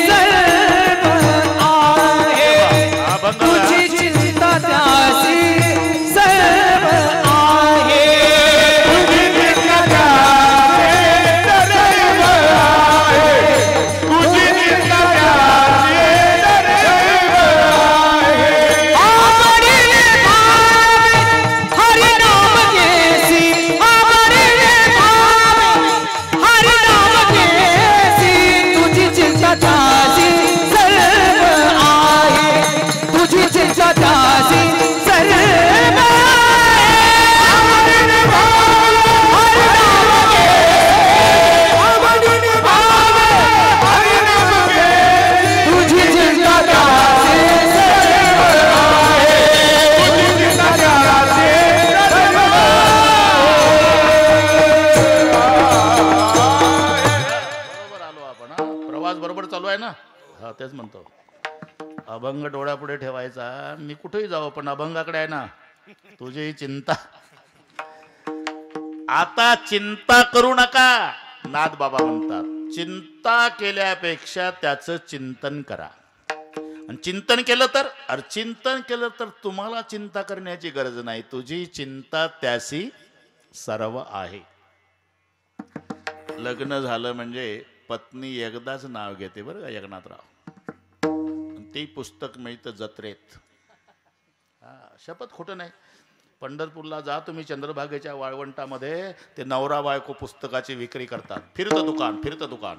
सर्व आहे, तुझी चिंता त्यासी सर्व आहे, तुझी चिंता त्यासी सर्व आहे, तुझी चिंता त्यासी सर्व आहे. आमरे भावे हरि नाम केसी, आमरे भावे हरि नाम केसी, तुझी चिंता त्यासी सर्व आहे, तुझी चिंता त्यासी सर्व आहे. आमरे भावे हरि नाम केसी, आमरे भावे हरि नाम केसी, तुझी चिंता त्यासी सर्व आहे, तुझी चिंता त्यासी सर्व बरोबर आलो आपण. हा प्रवास बरोबर चालू आहे ना. हा तेच म्हणतो, अभंग डोळ्यापुढे ठेवायचा. मी कुठेही जाऊ पण अभंगाकडे आहे ना. तुझी ही चिंता. आता चिंता करू नका. नाथ बाबा म्हणतात चिंता केल्यापेक्षा त्याचं चिंतन करा. आणि चिंतन केलं तर तुम्हाला चिंता करण्याची गरज नाही. तुझी चिंता त्याशी सर्व आहे. लग्न झालं म्हणजे पत्नी एकदाच नाव घेते बरं का एकनाथराव. ते पुस्तक मिळतं जत्रेत. हा शपथ खोटं नाही. पंढरपूरला जा तुम्ही, चंद्रभागेच्या वाळवंटामध्ये ते नवरा बायको पुस्तकाची विक्री करतात. फिरतं दुकान.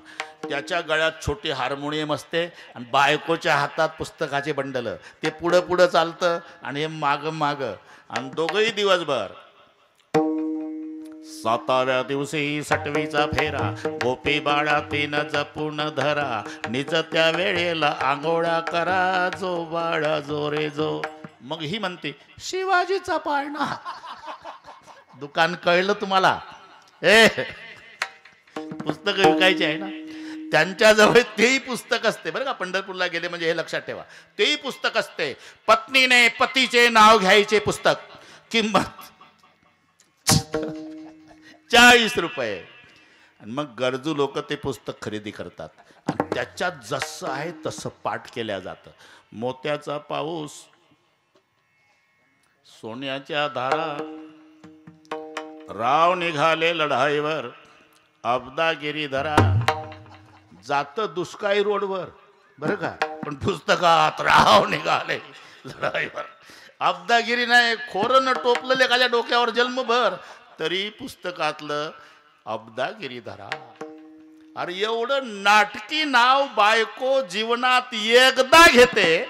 त्याच्या गळ्यात छोटी हार्मोनियम असते आणि बायकोच्या हातात पुस्तकाचे बंडल. ते पुढं चालतं आणि हे माग आणि दोघंही दिवसभर. 7व्या दिवशी 6वीचा फेरा, गोपी बाळा तीन जपून धरा, निज त्या वेळेला आंघोळा करा, जो बाळा जो रे जो. मग ही म्हणते शिवाजीचा पाळणा. दुकान कळलं तुम्हाला. पुस्तक विकायची आहे ना. त्यांच्याजवळ तेही पुस्तक असते बरं का. पंढरपूरला गेले म्हणजे हे लक्षात ठेवा, तेही पुस्तक असते. पत्नीने पतीचे नाव घ्यायचे पुस्तक, किंमत 40 रुपये. आणि मग गरजू लोक ते पुस्तक खरेदी करतात आणि त्याच्यात जसं आहे तसं पाठ केल्या जातं. मोत्याचा पाऊस, सोन्याच्या धारा, राव निघाले लढाईवर, अब्दागिरी धरा. जात दुष्काळी रोडवर बरं का, पण पुस्तकात राव निघाले लढाईवर. अब्दागिरी नाही, खोरं टोपलं एखाद्या डोक्यावर जन्मभर, तरी पुस्तकातलं अब्दागिरी धरा. अरे एवढं नाटकी नाव बायको जीवनात एकदा घेते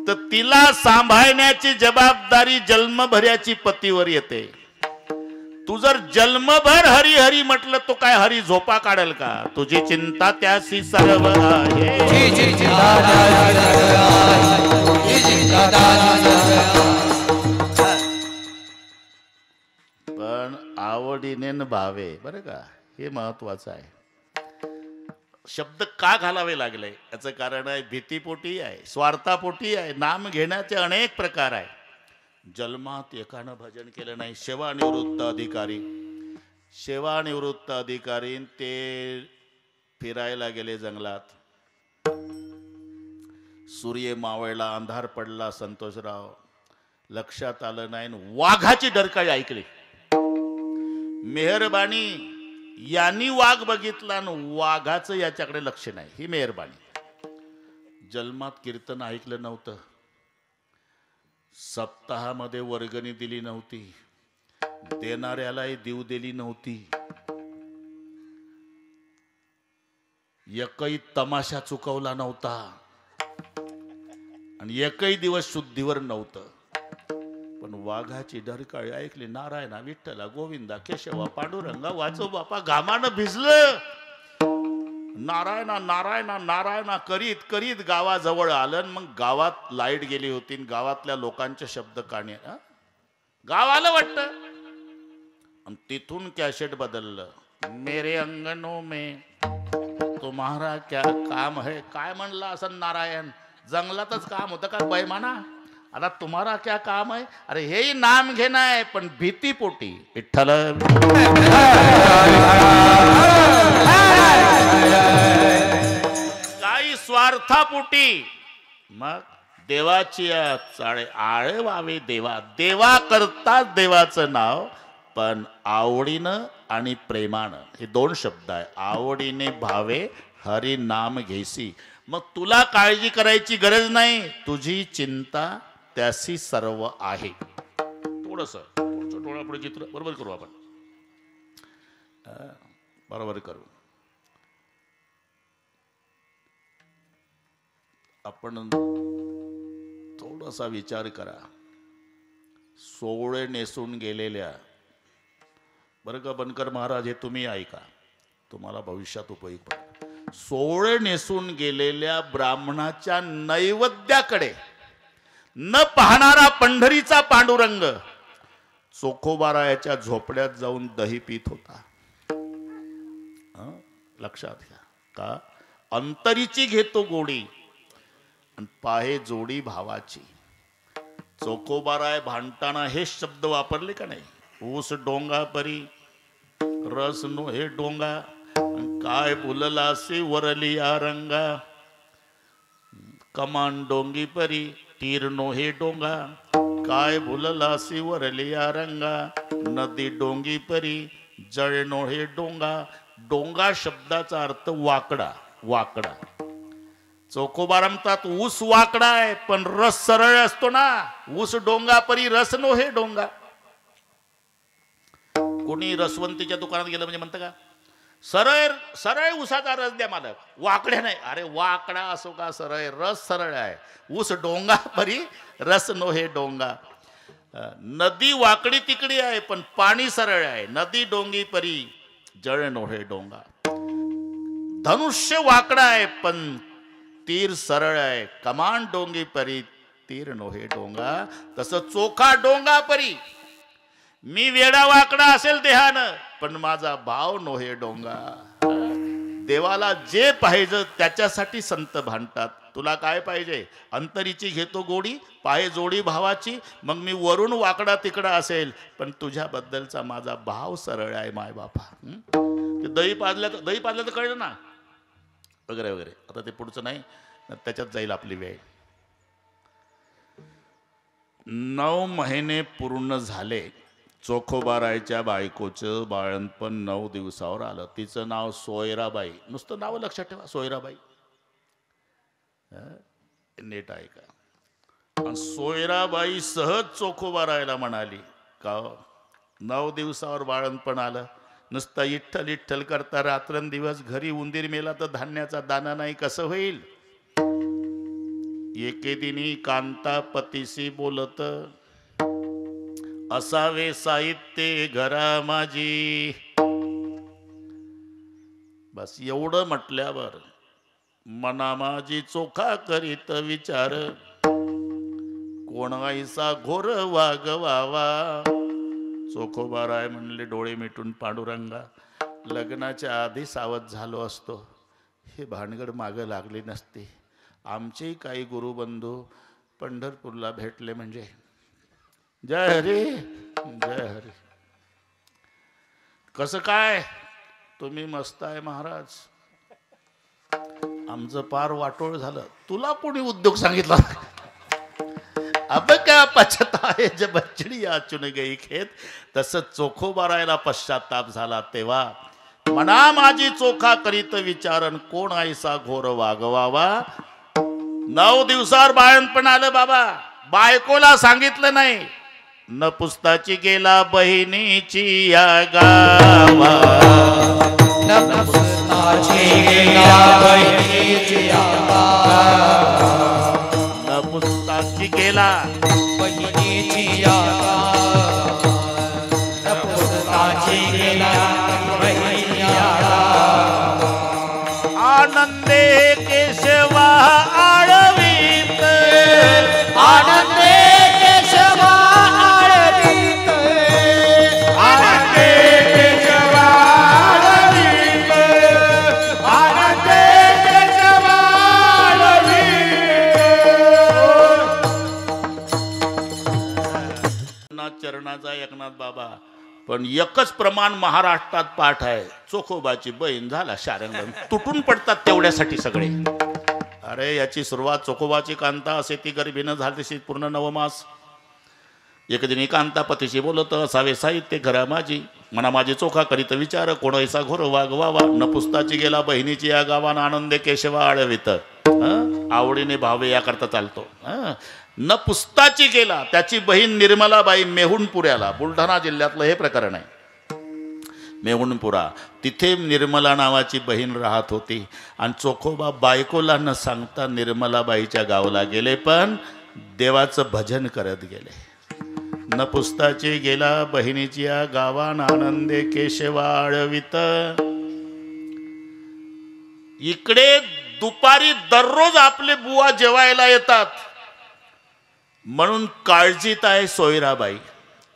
तर तिला सांभाळण्याची जबाबदारी जन्मभराची पतीवर येते. तू जर जन्मभर हरी हरी म्हटलं तो काय हरी झोपा काढेल का? तुझी चिंता त्याशी सर्व आहे. पण आवडीने न भावे बरं का, हे महत्वाचं आहे. शब्द का घालावे लागले याचं कारण आहे भीतीपोटी आहे, स्वार्थापोटी आहे. नाम घेण्याचे अनेक प्रकार आहे. जन्मात एकानं भजन केलं नाही. सेवानिवृत्त अधिकारी ते फिरायला गेले जंगलात. सूर्य मावळला, अंधार पडला. संतोषराव लक्षात आलं नाही, वाघाची डरकाळी ऐकली. मेहरबानी यांनी वाघ बघितला आणि वाघाचं याच्याकडे लक्ष नाही. ही मेहरबानी. जन्मात कीर्तन ऐकलं नव्हतं, सप्ताहामध्ये वर्गणी दिली नव्हती, देणाऱ्यालाही देऊ दिली नव्हती, एकही तमाशा चुकवला नव्हता आणि एकही दिवस शुद्धीवर नव्हतं. पण वाघाची डरकाळी ऐकली. नारायणा, विठ्ठला, गोविंदा, केशवा, पांडुरंगा, वाचो बापा, घामानं भिजलं. नारायणा नारायणा नारायणा करीत करीत गावाजवळ आलं. मग गावात लाईट गेली होती, गावातल्या लोकांचे शब्द काणी गाव आलं वाटतं. आणि तिथून कॅसेट बदललं. मेरे अंगणों में तुम्हारा क्या काम है. काय म्हणला असं नारायण, जंगलातच काम होतं का बैमाना? आता तुम्हारा क्या काम आहे? अरे हेही नाम घेणं आहे, पण भीतीपोटी. विठ्ठल काही स्वार्थापोटी. मग देवाची चाळे आळे व्हावे देवा. देवा करताच देवाचं नाव, पण आवडीनं आणि प्रेमानं, हे दोन शब्द आहे. आवडीने भावे हरी नाम घेसी. मग तुला काळजी करायची गरज नाही, तुझी चिंता त्याशी सर्व आहे. थोडस डोळ्यापुढे चित्र बरोबर करू आपण, बरोबर करू. आपण थोडासा विचार करा. सोवळे नेसून गेलेल्या, बरं का बनकर महाराज, हे तुम्ही ऐका, तुम्हाला भविष्यात उपयोग पडेल. सोवळे नेसून गेलेल्या ब्राह्मणाच्या नैवेद्याकडे न पाहणारा पंढरीचा पांडुरंग चोखोबारायाच्या झोपड्यात जाऊन दही पित होता. लक्षात घ्या. का? अंतरीची घेतो गोडी आणि पाहे जोडी भावाची. चोखोबाराय भांडताना हे शब्द वापरले का नाही? ऊस डोंगा परी रस नो हे डोंगा, काय फुललासी वरली या रंगा. कमान डोंगी परी तीर नो हे डोंगा, काय फुललासी वरली या रंगा. नदी डोंगी परी जळ नो हे डोंगा. डोंगा शब्दाचा अर्थ वाकडा. वाकडा. चोखोबा म्हणतात ऊस वाकडा आहे, पण रस सरळ असतो ना. ऊस डोंगा परी रस नो हे डोंगा. कोणी रसवंतीच्या दुकानात गेलं म्हणजे म्हणतं का, सरळ सरळ ऊसाचा रस द्या मालक, वाकड्या नाही. अरे वाकडा असो का सरळ, रस सरळ आहे. ऊस डोंगा परी रस नो हे डोंगा. नदी वाकडी तिकडी आहे, पण पाणी सरळ आहे. नदी डोंगी परी जळ नो हे डोंगा. धनुष्य वाकडा आहे, पण तीर सरळ आहे. कमान डोंगी परी तीर नो हे डोंगा. तसं चोखा डोंगा परी. मी वेडा वाकडा असेल देहानं, पण माझा भाव नो हे डोंगा. देवाला जे पाहिजे त्याच्यासाठी संत भांडतात. तुला काय पाहिजे? अंतरीची घेतो गोडी, पाहे जोडी भावाची. मग मी वरून वाकडा तिकडा असेल, पण तुझ्याबद्दलचा माझा भाव सरळ आहे माय बापा. ते दही पाजलं तर कळलं ना, वगैरे वगैरे. आता ते पुढचं नाही, त्याच्यात जाईल आपली वेळ. 9 महिने पूर्ण झाले. चोखोबारायच्या बायकोचं बाळणपण 9 दिवसावर आलं. तिचं नाव सोयराबाई. नुसतं नाव लक्षात ठेवा, सोयराबाई. नीट ऐका. आणि सोयराबाई सहज चोखोबारायला म्हणाली का, 9 दिवसावर बाळणपण आलं, नुसता इठ्ठल इठ्ठल करता रात्रंदिवस घरी उंदीर मेला तर धान्याचा दाना नाही, कसं होईल? एके दिनी कांता पतीशी बोलत, असावे साहित्य घरा माझी. बस एवढं म्हटल्यावर मना माझी चोखा करीत विचार, कोण ऐसा घोर वागवावा. चोखोबाराय म्हणले डोळे मिटून, पांडुरंगा, लग्नाच्या आधी सावध झालो असतो, हे भानगड मागं लागली नसती. आमचेही काही गुरुबंधू पंढरपूरला भेटले म्हणजे. जय हरी जय हरी. कसं काय? तुम्ही मस्त आहे महाराज, आमचं पार वाटोळ झालं. तुला कोणी उद्योग सांगितला? अब क्या पछताए जब बछड़ी आ चुन गई खेत. तसं चोखोबारायला पश्चाताप झाला तेव्हा मना माझी चोखा करीत विचारन, कोण ऐसा घोर वागवावा. 9 दिवसावर बाळणपण आलं बाबा. बायकोला सांगितलं नाही. न पुसताची गेला बहिणीची या गावा. न पुसताची गेला बहिणीची या गावा. न पुसताची गेला बहिणीची या गावा. न पुसताची गेला बहिणीची या गावा. आनंदे केशवा आळवीत. आनंदे केशवा आळवीत. आनंदे केशवा आळवीत. आनंदे केशवा नाथ चरणाचा एकनाथ बाबा. पण एकच प्रमाण महाराष्ट्रात पाठ आहे. चोखोबाची बहीण झाला शारंग. तुटून पडतात तेवढ्यासाठी सगळे. अरे याची सुरुवात चोखोबाची कांता असे ती गरिबीनं झालीशी पूर्ण 9 मास. एक दिनी कांता पतीशी बोलत असावे साहित्य घरा माझी. मना माझी चोखा करीत विचार कोण ऐसा घोर वागवावा. न पुसताची गेला बहिणीची या गावान आनंदे केशवा आळवित. आवडीने भावे याकरता चालतो. न पुसताची गेला त्याची बहीण निर्मलाबाई मेहुणपुऱ्याला. बुलढाणा जिल्ह्यातलं हे प्रकरण आहे. मेहुणपुरा तिथे निर्मला नावाची बहीण राहत होती. आणि चोखोबा बायकोला न सांगता निर्मलाबाईच्या गावाला गेले. पण देवाचं भजन करत गेले. न पुसताची गेला बहिणीची या गावान आनंदे केशवा आळवित. इकडे दुपारी दररोज आपले बुवा जेवायला येतात म्हणून काळजीत आहे सोयराबाई.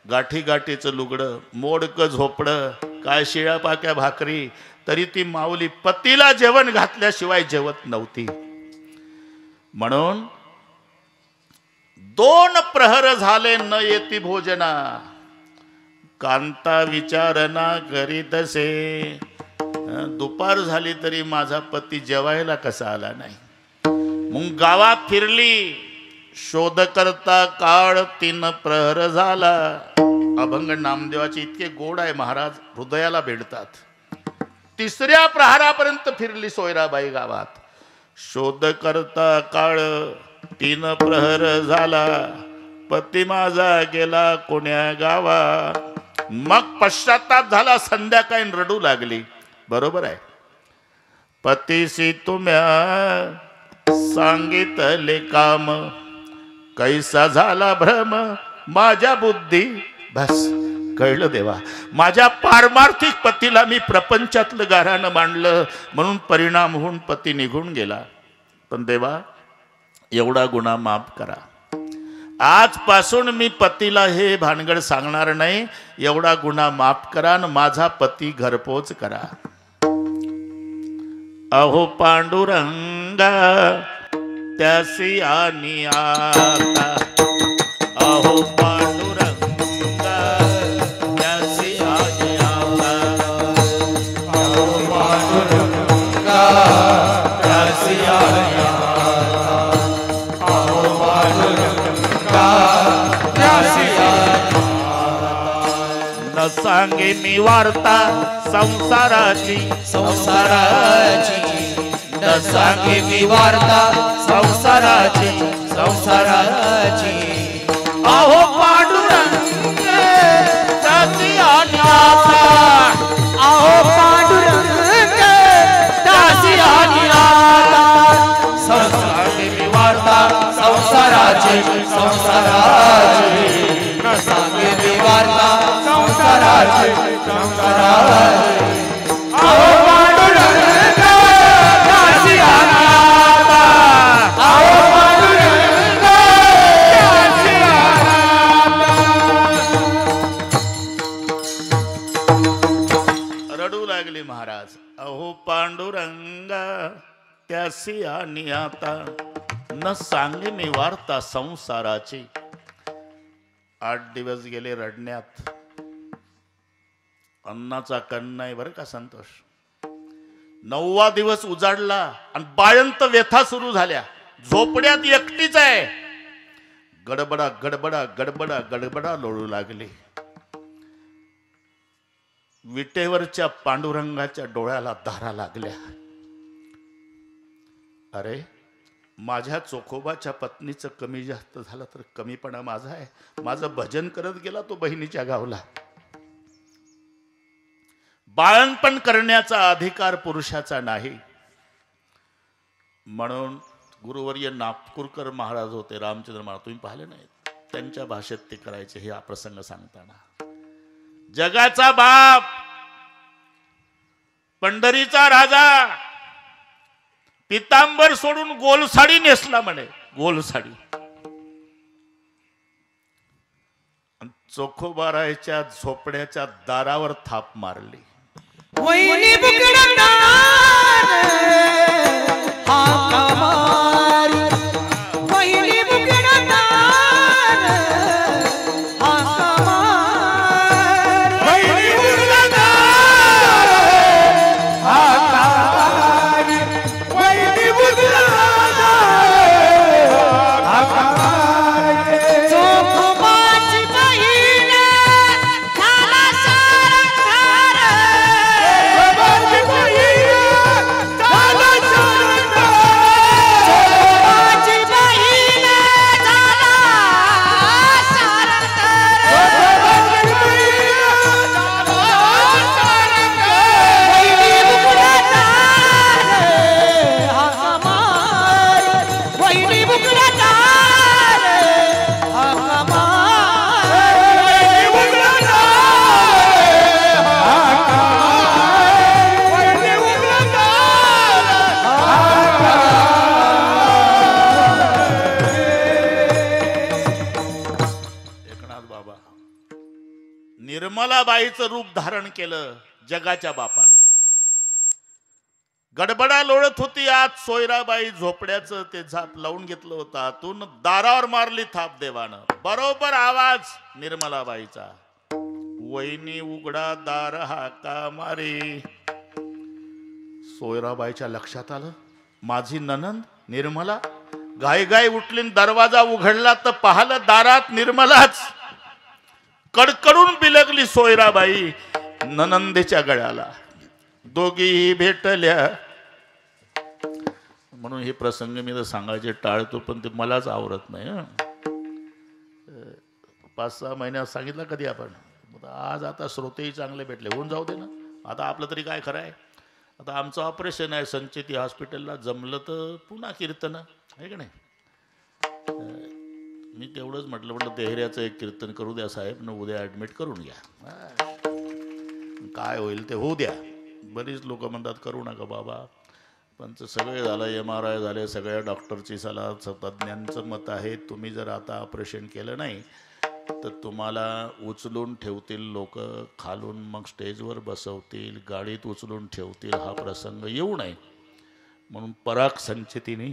गाठी गाठीचं लुगडं, मोडकं झोपडं, काय शिळ्या पाक्या भाकरी. तरी ती माऊली पतीला जेवण घातल्याशिवाय जेवत नव्हती. म्हणून 2 प्रहर झाले न येती भोजना. कांता विचारणा करीतसे. दुपार झाली तरी माझा पती जेवायला कसा आला नाही. मग गावात फिरली. शोध करता काळ 3 प्रहर झाला. अभंग नामदेवाचे इतके गोड आहे महाराज, हृदयाला भेटतात. 3ऱ्या प्रहारापर्यंत फिरली सोयराबाई गावात. शोध करता काळ 3 प्रहर झाला. पती माझा गेला कोण्या गावा. मग पश्चाताप झाला. संध्याकाळी रडू लागली. बरोबर आहे. पतीशी तुम्या सांगितले काम. कैसा झाला भ्रम माझ्या बुद्धी. बस कळलं देवा. माझ्या पारमार्थिक पतीला मी प्रपंचातलं गाऱ्हाणं मांडलं म्हणून परिणाम होऊन पती निघून गेला. पण देवा एवढा गुन्हा माफ करा. आजपासून मी पतीला हे भानगड सांगणार नाही. एवढा गुन्हा माफ करा आणि माझा पती घरपोच करा. अहो पांडुरंगा त्यासी आणि आता. अहो पांडुरंगा त्यासी आणि आता. अहो पांडुरंगा त्यासी आणि आता. अहो पांडुरंगा त्यासी आणि आता. न सांगे मी वार्ता संसाराची. संसाराची न सांगे मी वार्ता संसाराची. संसाराची अहो पांडुरंग त्यासी आणि आता. अहो पांडुरंग त्यासी आणि आता. सांगे मी वार्ता संसाराची. संसाराची न सांगे मी वार्ता संसाराची. संसाराची अहो पांडुरंग त्यासी आणि आता. अहो पांडुरंग त्यासी रडू लागले महाराज. अहो पांडुरंगा त्यासी आणि आता. न सांगे मी वार्ता संसाराची. 8 दिवस गेले रडण्यात. अन्नाचा कण नाही बरं का संतोष. 9वा दिवस उजाडला आणि बाळंत व्यथा सुरू झाल्या. झोपड्यात एकटीच आहे. गडबडा गडबडा गडबडा गडबडा लोळू लागली. विटेवरच्या पांडुरंगाच्या डोळ्याला धारा लागल्या. अरे माझ्या चोखोबाच्या पत्नीचं कमी जास्त झालं तर कमीपणा माझा आहे. माझं भजन करत गेला तो बहिणीच्या गावला. बाळणपण करण्याचा अधिकार पुरुषाचा नाही. म्हणून गुरुवर्य नागपूरकर महाराज होते, रामचंद्र महाराज, तुम्ही पाहिले नाही, त्यांच्या भाषेत ते करायचे हे प्रसंग सांगताना. जगाचा बाप, पंढरीचा राजा पितांबर सोडून गोलसाडी नेसला म्हणे, गोलसाडी. चोखोबारायच्या झोपड्याच्या दारावर थाप मारली. वैनी बुकडदार हाका मारी, वैनी बुकडदार हाका मारी, वैनी बुकडदार हाका मारी, वैनी बुकडदार हाका मारी. चोखोबाची बहीण झाला सारंगार, चोखोबाची बहीण झाला सारंगार, चोखोबाची बहीण झाला सारंगार, चोखोबाची बहीण झाला सारंगार. वैनी बुकडदार हाका मारी, वैनी बुकडदार हाका मारी, वैनी बुकडदार हाका मारी, वैनी बुकडदार हाका एकनाथ बाबा निर्मलाबाईचं रूप धारण केलं जगाच्या बापानं. गडबडा लोळत होती आत. सोयराबाई झोपड्याचं ते झाप लावून घेतलं होतं आतून. दारावर मारली थाप देवानं. बरोबर आवाज निर्मलाबाईचा. वैनी उघडा दार हाका मारी. सोयराबाईच्या लक्षात आलं माझी ननंद निर्मला. गाय गाय उठली, दरवाजा उघडला तर पाहिलं दारात निर्मलाच. कडकडून बिलगली सोयराबाई ननंदेच्या गळ्याला. दोघीही भेटल्या. म्हणून हे प्रसंग मी तर सांगायचे टाळतो, पण ते मलाच आवडत नाही. 5-6 महिन्यात सांगितलं कधी आपण. आज आता श्रोतेही चांगले भेटले, होऊन जाऊ दे ना. आता आपलं तरी काय खरं आहे. आता आमचं ऑपरेशन आहे संचेती हॉस्पिटलला. जमलं तर पुन्हा कीर्तन आहे का नाही. मी तेवढंच म्हटलं देहऱ्याचं एक कीर्तन करू द्या साहेब न, उद्या ॲडमिट करून घ्या. काय होईल ते होऊ द्या. बरीच लोक म्हणतात करू नका बाबा, पण सगळे झालं, MRI झाले, सगळ्या डॉक्टरची सलाह, तज्ज्ञांचं मत आहे तुम्ही जर आता ऑपरेशन केलं नाही तर तुम्हाला उचलून ठेवतील लोक खालून, मग स्टेजवर बसवतील, गाडीत उचलून ठेवतील. हा प्रसंग येऊ नये म्हणून पराग संचेतीने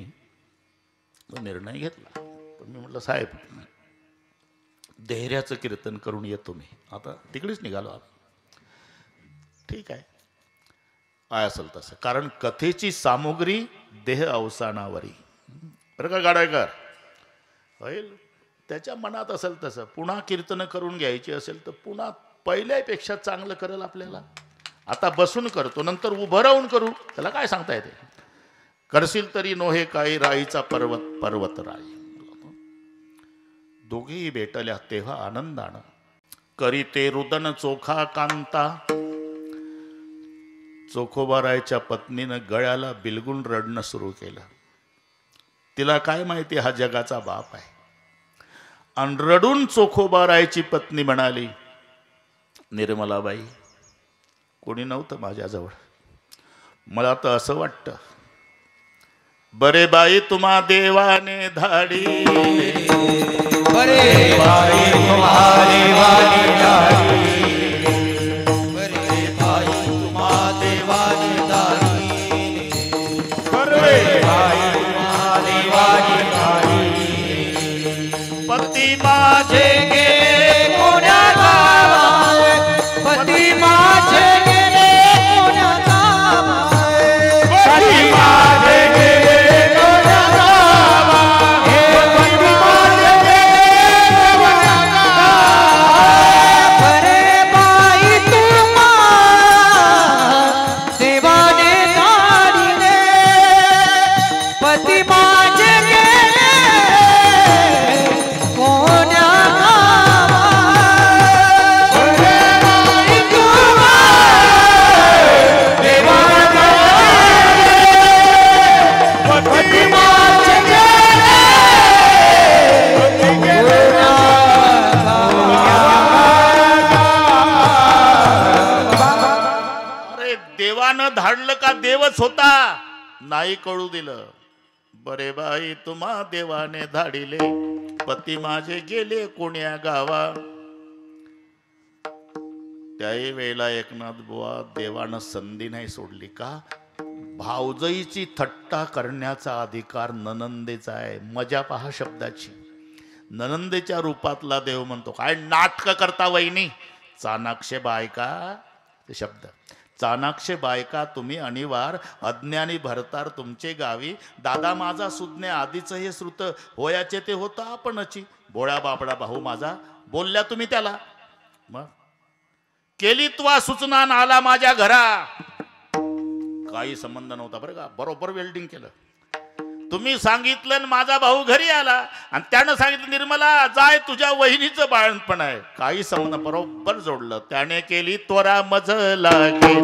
निर्णय घेतला. पण मी म्हटलं साहेब देहऱ्याचं कीर्तन करून येतो मी. आता तिकडेच निघालो आम्ही. ठीक आहे, काय असेल तसं. कारण कथेची सामुग्री देह अवसानावरी. बरं का गाडायकर, होईल त्याच्या मनात असेल तसं. पुन्हा कीर्तन करून घ्यायची असेल तर पुन्हा पहिल्यापेक्षा चांगलं करेल आपल्याला. आता बसून करतो, नंतर उभं राहून करू, त्याला काय सांगता येते. करशील तरी नोहे काही राईचा पर्वत पर्वत राई. दोघेही भेटल्या तेव्हा आनंदानं. करीते रुदन चोखा कांता. चोखोबारायच्या पत्नीनं गळ्याला बिलगून रडणं सुरू केलं. तिला काय माहिती हा जगाचा बाप आहे. आणि रडून चोखोबारायची पत्नी म्हणाली, निर्मलाबाई कोणी नव्हतं माझ्याजवळ. मला तर असं वाटतं बरे बाई तुम्हा देवाने धाडी, बरे बाई तुम्हा देवाने धाडी, बरे बाई तुम्हा देवाने धाडी, बरे बाई तुम्हा देवाने धाडी. पती माझे गेले कोण्या गावात, पती माझे गेले कोण्या गावात, पती माझे गेले कोण्या गावात, पती माझे गेले कोण्या गावात. बरे बाई तुम्हा देवाने धाडिले, नाही कळू दिलं. बरे बाई तुम्हा देवाने धाडिले, पती माझे गेले कोण्या गावा. त्याही वेळेला एकनाथ बुवा देवानं संधी नाही सोडली. का? भावजईची थट्टा करण्याचा अधिकार ननंदेचा आहे. मजा पहा शब्दाची. ननंदेच्या रूपातला देव म्हणतो, काय नाटक करता वहिनी. चाणाक्ष बायका, ते शब्द, चाणाक्ष बायका तुम्ही अनिवार अज्ञानी भरतार तुमचे गावी. दादा माझा सुज्ञे आधीच हे श्रुत, होयाचे ते होता आपणची. भोळा बापडा भाऊ माझा, बोलल्या तुम्ही त्याला. मग केली त्वा सूचना आला माझ्या घरा. काही संबंध नव्हता बरं का, बरोबर वेल्डिंग केलं. तुम्ही सांगितलं माझा भाऊ घरी आला आणि त्यानं सांगितलं निर्मला जाय तुझ्या वहिनीचं बाळणपण आहे. काही संबंध, बरोबर जोडलं. त्याने केली त्वरा मज लागे,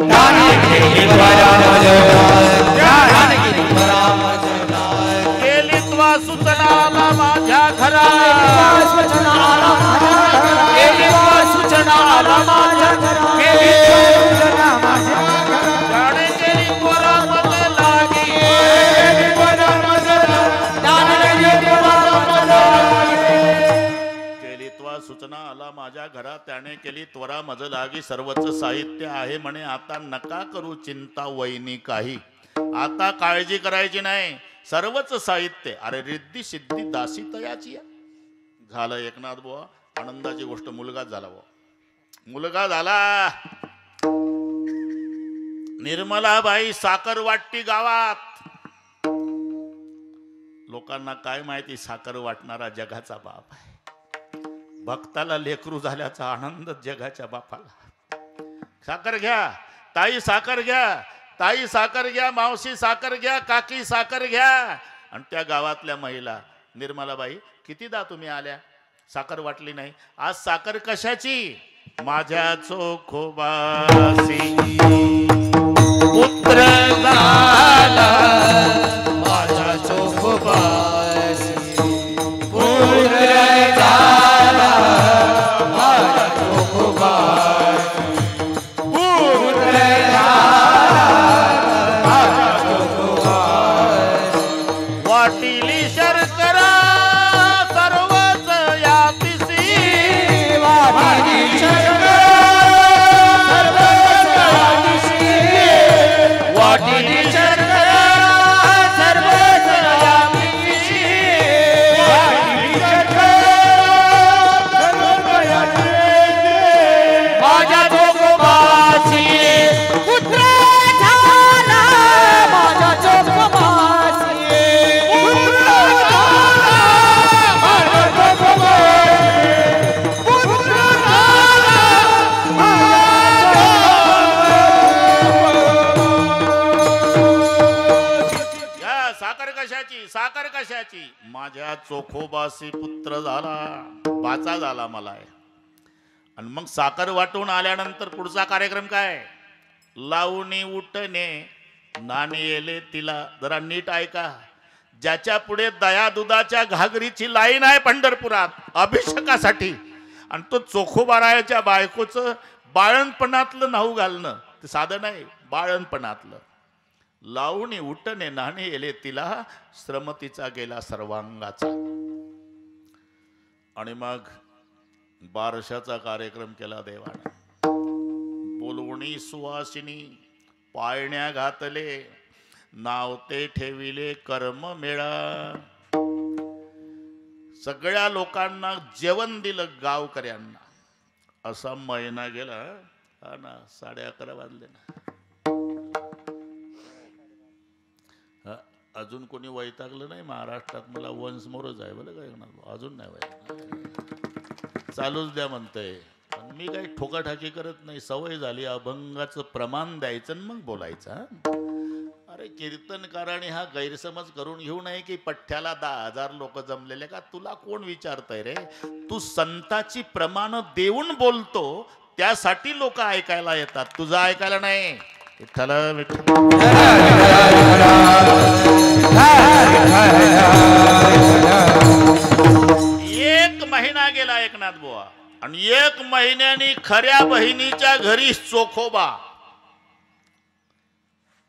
केली त्वा सूचना आला माझ्या घरा. सूचना आला माझ्या घरा, त्याने केली त्वरा मज लागी. सर्वच साहित्य आहे म्हणे, आता नका करू चिंता वहिनी काही. आता काळजी करायची नाही, सर्वच साहित्य. अरे रिद्धी सिद्धी दासी तयाची. झालं एकनाथ बुवा, आनंदाची गोष्ट. मुलगा झाला बुवा, मुलगा झाला. निर्मलाबाई साखर वाटती गावात. लोकांना काय माहिती, साखर वाटणारा जगाचा बाप आहे. भक्ताला लेकरू झाल्याचा आनंद जगाच्या बापाला. साखर घ्या ताई, साखर घ्या ताई, साखर घ्या मावशी, साखर घ्या काकी, साखर घ्या. आणि त्या गावातल्या महिला, निर्मलाबाई कितीदा तुम्ही आल्या, साखर वाटली नाही. आज साखर कशाची? माझ्या चोखोबासी पुत्र झाला, माझ्या चोखोबासी पुत्र झाला, माझ्या चोखोबासी पुत्र झाला, माझ्या चोखोबासी. वाटिली शर्करा सर्वच यातिसी, वाटिली शर्करा सर्वच यातिसी, वाटिली शर्करा सर्वच यातिसी, वाटिली शर्करा सर्वच यातिसी. माझ्या चोखोबासी पुत्र झाला, माझ्या चोखोबासी पुत्र झाला, माझ्या चोखोबासी पुत्र झाला, या साखर कशाची, साखर कशाची? माझ्या चोखोबासी पुत्र झाला, वाचा झाला मला. आणि मग साखर वाटून आल्यानंतर पुढचा कार्यक्रम काय? लावणी उठणे नाणे येले तिला. जरा नीट ऐका. ज्याच्या पुढे दया दुधाच्या घागरीची लाईन आहे पंढरपुरात अभिषेकासाठी, आणि तो चोखोबारायाच्या बायकोचं बाळणपणातलं नाऊ घालणं ते साधं नाही, बाळणपणातलं. लावणी उठणे नाणे येले तिला, श्रमतीचा गेला सर्वांगाचा. आणि मग बारशाचा कार्यक्रम केला देवाने. बोलवणी सुवासिनी पाळण्या घातले, नाव ते ठेविले कर्म मेळा. सगळ्या लोकांना जेवण दिलं गावकऱ्यांना. असा महिना गेला. हा ना, 11:30 वाजले ना. अजून कोणी वैतागलं नाही महाराष्ट्रात. मला वन्स मोरच आहे बरं काय, अजून नाही वैताग. चालूच द्या म्हणतंय. पण मी काही ठोकाठाकी करत नाही, सवय झाली. अभंगाचं प्रमाण द्यायचं आणि मग बोलायचं. अरे कीर्तनकाराने हा गैरसमज करून घेऊ नये की पठ्ठ्याला 10,000 लोक जमलेले का. तुला कोण विचारतंय रे? तू संताची प्रमाण देऊन बोलतो, त्यासाठी लोक ऐकायला येतात, तुझं ऐकायला नाही. विठ्ठल विठ्ठल. एक महिना गेला एकनाथ बुवा, आणि 1 महिन्यानी खऱ्या बहिणीच्या घरी चोखोबा.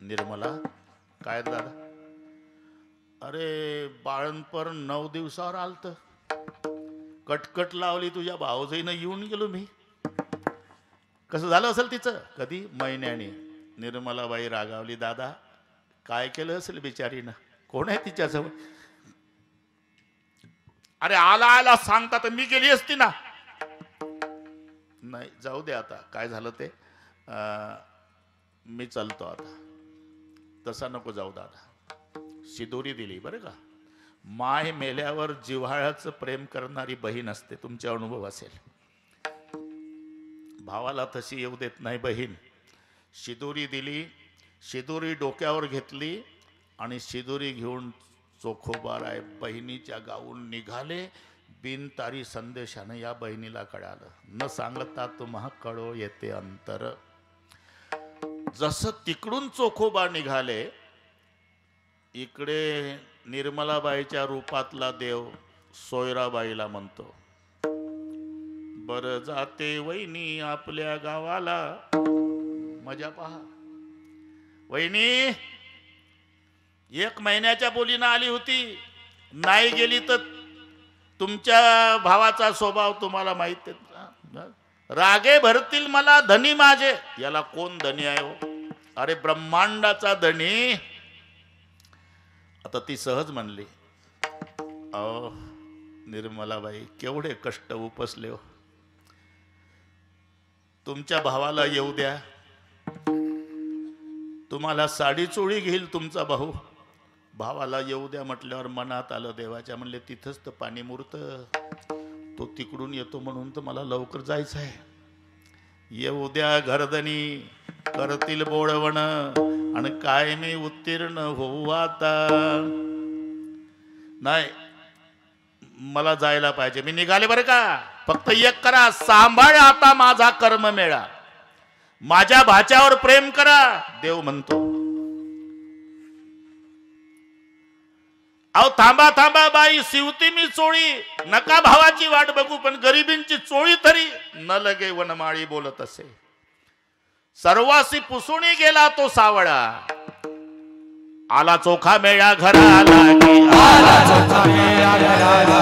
निर्मला काय दादा अरे बाळणपर 9 दिवसावर आलत, कटकट लावली तुझ्या भाऊजाईनं, येऊन गेलो मी. कसं झालं असेल तिचं? कधी महिन्याने. निर्मलाबाई रागावली, दादा काय केलं असेल बिचारीनं, कोण आहे तिच्याजवळ? अरे आला आला सांगता तर मी गेली असती ना. नाही जाऊ दे आता, काय झालं ते मी चालतो आता. तसा नको जाऊ दादा. शिदोरी दिली बरं का. माय मेल्यावर जिव्हाळ्याचं प्रेम करणारी बहीण असते, तुमचा अनुभव असेल. भावाला तशी येऊ देत नाही बहीण. शिदोरी दिली, शिदोरी डोक्यावर घेतली आणि शिदोरी घेऊन चोखोबाराय बहिणीच्या गावून निघाले. बिनतारी संदेशानं या बहिणीला कळालं, न सांगता तुम्हा कळो येते अंतर. जसं तिकडून चोखोबा निघाले, इकडे निर्मलाबाईच्या रूपातला देव सोयराबाईला म्हणतो, बर जाते वहिनी आपल्या गावाला. मजा पहा. वहिनी 1 महिन्याच्या बोलीनं आली होती, नाही गेली तर तुमच्या भावाचा स्वभाव तुम्हाला माहित आहे. रागे भरतील मला धनी माझे. याला कोण धनी आहे हो? अरे ब्रह्मांडाचा धनी. आता ती सहज म्हणली, अहो निर्मलाबाई केवढे कष्ट उपसले हो, तुमच्या भावाला येऊ द्या, तुम्हाला साडी चोळी घेईल तुमचा भाऊ. भावाला येऊ द्या म्हटल्यावर मनात आलं देवाच्या, म्हणले तिथंच तर पाणी मुरत, तो तिकडून येतो म्हणून तर मला लवकर जायचं आहे. येऊ द्या घरधनी, करतील बोळवण आणि काय मी उत्तीर्ण होऊ आता. नाही मला जायला पाहिजे, मी निघाले बरं का. फक्त एक करा, सांभाळ आता माझा कर्म मेळा, माझ्या भाच्यावर प्रेम करा. देव म्हणतो, अहो थांबा थांबा बाई, शिवती मी चोळी, नका भावाची वाट बघू, पण गरिबींची चोळी तरी न लगे. वनमाळी बोलत असे, सर्वासी पुसुणी गेला तो सावळा, आला चोखा मेळा घराला. आला चोखा मेळा घराला,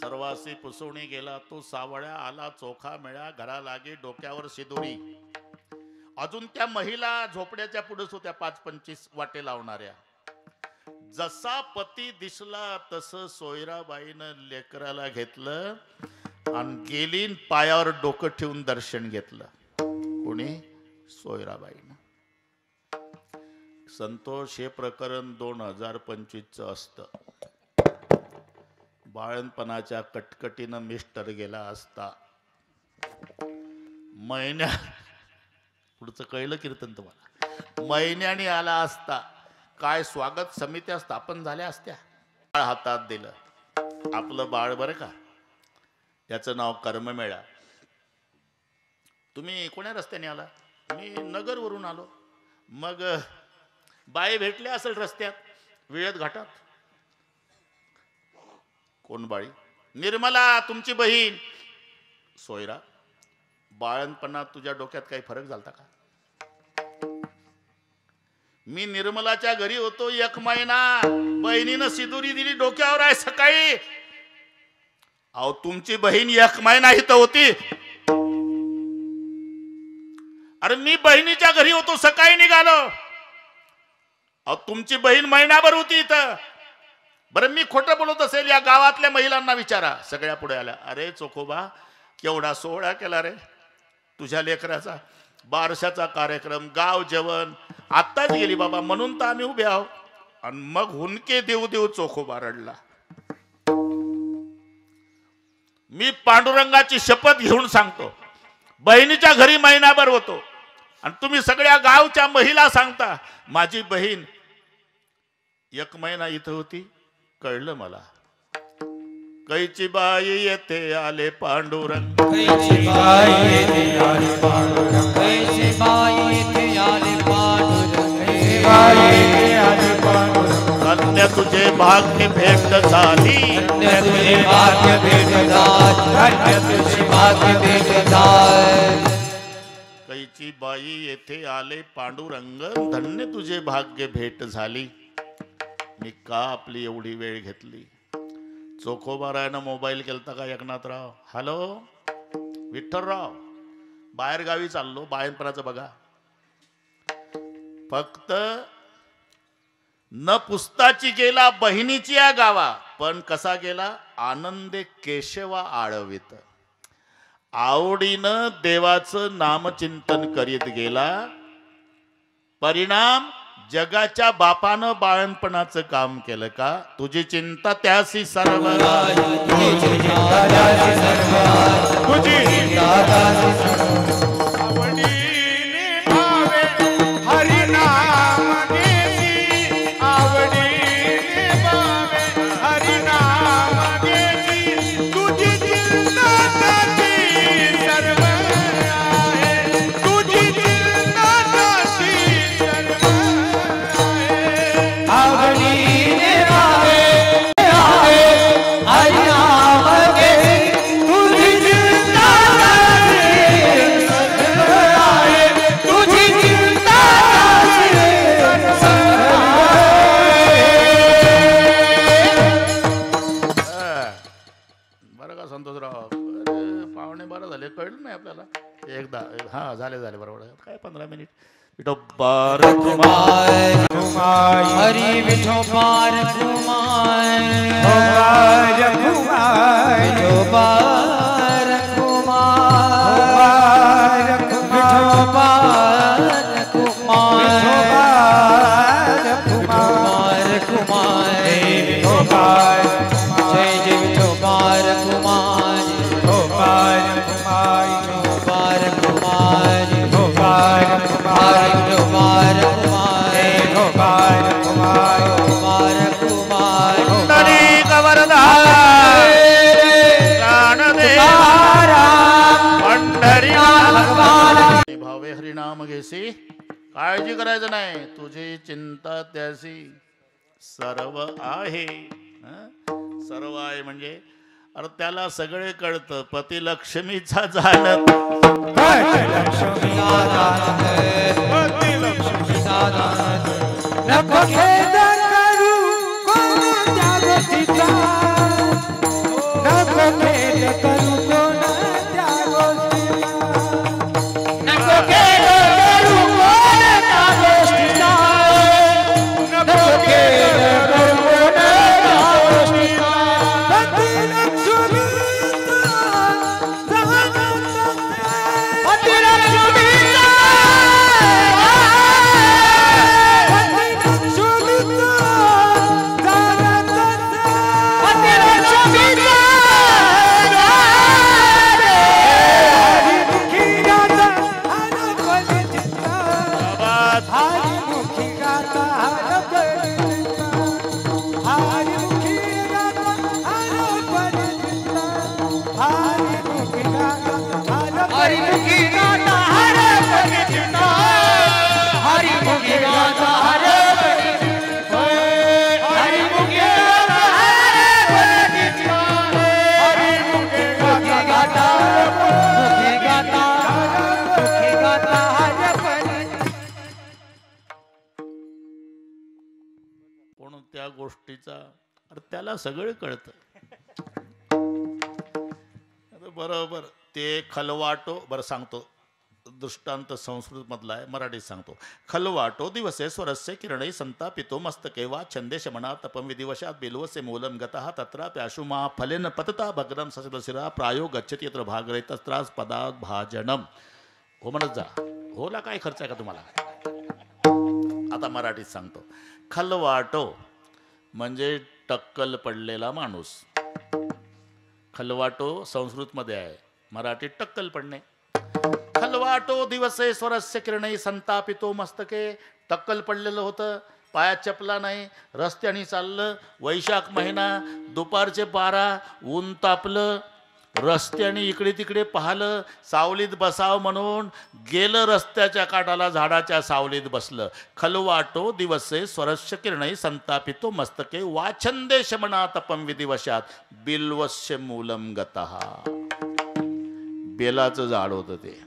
सर्वासी पुसुणी गेला तो सावळा, आला चोखा मेळा घरा लागे. डोक्यावर शिदोरी. अजून त्या महिला झोपड्याच्या पुढेच होत्या, 5-25 वाटे लावणाऱ्या. जसा पती दिसला तसं सोयराबाईनं लेकराला घेतलं आणि गेली, पायावर डोकं ठेवून दर्शन घेतलं. कोणी? सोयराबाईनं. संतोष हे प्रकरण 2025 असतं. बाळणपणाच्या कटकटीनं मिस्टर गेला असता, महिन्या पुढचं कळलं कीर्तन तुम्हाला, महिन्याने आला असता, काय स्वागत समित्या स्थापन झाल्या असत्या. बाळ हातात दिलं, आपलं बाळ बरं का, याचं नाव कर्ममेळा. तुम्ही कोण्या रस्त्याने आला? मी नगरवरून आलो. मग बाई भेटले असेल रस्त्यात, विळत घाटात. कोण बाई? निर्मला तुमची बहीण. सोयरा, बाळणपणात तुझ्या डोक्यात काही फरक झालता का? मी निर्मलाच्या घरी होतो 1 महिना, बहिणीनं सिदुरी दिली डोक्यावर आहे सकाळी. अहो तुमची बहीण 1 महिना इथं होती. अरे मी बहिणीच्या घरी होतो, सकाळी निघालो. अहो तुमची बहीण महिनाभर होती इथं. बरं मी खोटं बोलत असेल या गावातल्या महिलांना विचारा. सगळ्या पुढे आल्या, अरे चोखोबा केवढा सोहळा केला रे तुझ्या लेकराचा, बारशाचा कार्यक्रम, गाव जेवण, आत्ताच गेली बाबा, म्हणून तर आम्ही उभे आहोत. आणि मग हुनके देऊ देऊ चोखोबा रडला. मी पांडुरंगाची शपथ घेऊन सांगतो, बहिणीच्या घरी महिनाभर होतो आणि तुम्ही सगळ्या गावच्या महिला सांगता माझी बहीण 1 महिना इथं होती. कळलं मला. कैची बाई येथे आले पांडुरंग, कैची बाई येथे आले पांडुरंग, कैची बाई येथे आले पांडुरंग, कैची बाई येथे आले पांडुरंग. धन्य तुझे भाग्य भेट झाली, धन्य तुझे भाग्य भेट झाली, धन्य तुझे भाग्य भेट झाली. पुसताची बाई येथे आले पांडुरंग धन्य तुझे भाग्य भेट झाली. मी का आपली एवढी वेळ घेतली. चोखोबारायनं मोबाईल केलता का एकनाथराव. हॅलो विठ्ठलराव बाहेर गावी चाललो बाहेरपणाचं बघा. फक्त न पुसताची गेला बहिणीची या गावा पण कसा गेला आनंदे केशवा आळवित. आवडीनं देवाचं नामचिंतन करीत गेला. परिणाम जगाच्या बापानं बाळणपणाचं काम केलं का. तुझी चिंता त्यासी सर्व हा झाले बरोबर काय 15 मिनिट. विठोबार हरी विठोबार कुमार विठोबार कुमार विठोबार कुमार जय जय विठोबार कुमार भावे हरिनाम घेसी काळजी करायचं नाही. तुझी चिंता त्यासी सर्व आहे. सर्व आहे म्हणजे अरे त्याला सगळे कळतं. पती लक्ष्मीचा जाणत त्या गोष्टीचा अरे त्याला सगळं कळतं. बरोबर ते खलवाटो बरं सांगतो दृष्टांत संस्कृत मधला आहे मराठीत सांगतो. खलवाटो दिवसे स्वरस्य किरणे संतापितो मस्तके वा छंदेश म्हणा तपम विधिवशात बिलवसे मूलम गतः तत्रा प्याशुमा फलेन पतता भग्रम ससदशिरा प्रायो गच्छति यत्र भागरे तस्त्रास पदात भाजनम. हो म्हणत जा. होला काय खर्च आहे का तुम्हाला. आता मराठीत सांगतो. खलवाटो म्हणजे टक्कल पडलेला माणूस. खलवाटो संस्कृतमध्ये आहे मराठीत टक्कल पडणे. खलवाटो दिवसे स्वरस्य किरणे संतापितो मस्तके. टक्कल पडलेलं होतं पायात चपला नाही रस्त्याने चाललं. वैशाख महिना दुपारचे 12 ऊन तापलं. रस्त्याने इकडे तिकडे पाहिलं सावलीत बसाव म्हणून गेलं रस्त्याच्या काठाला झाडाच्या सावलीत बसलं. खलवाटो दिवसे स्वरस्य किरणे संतापितो मस्तके वाछंदे शमना तपम विधिवशात बिल्वस्य मूलम गतः. बेलाचं झाड होतं ते.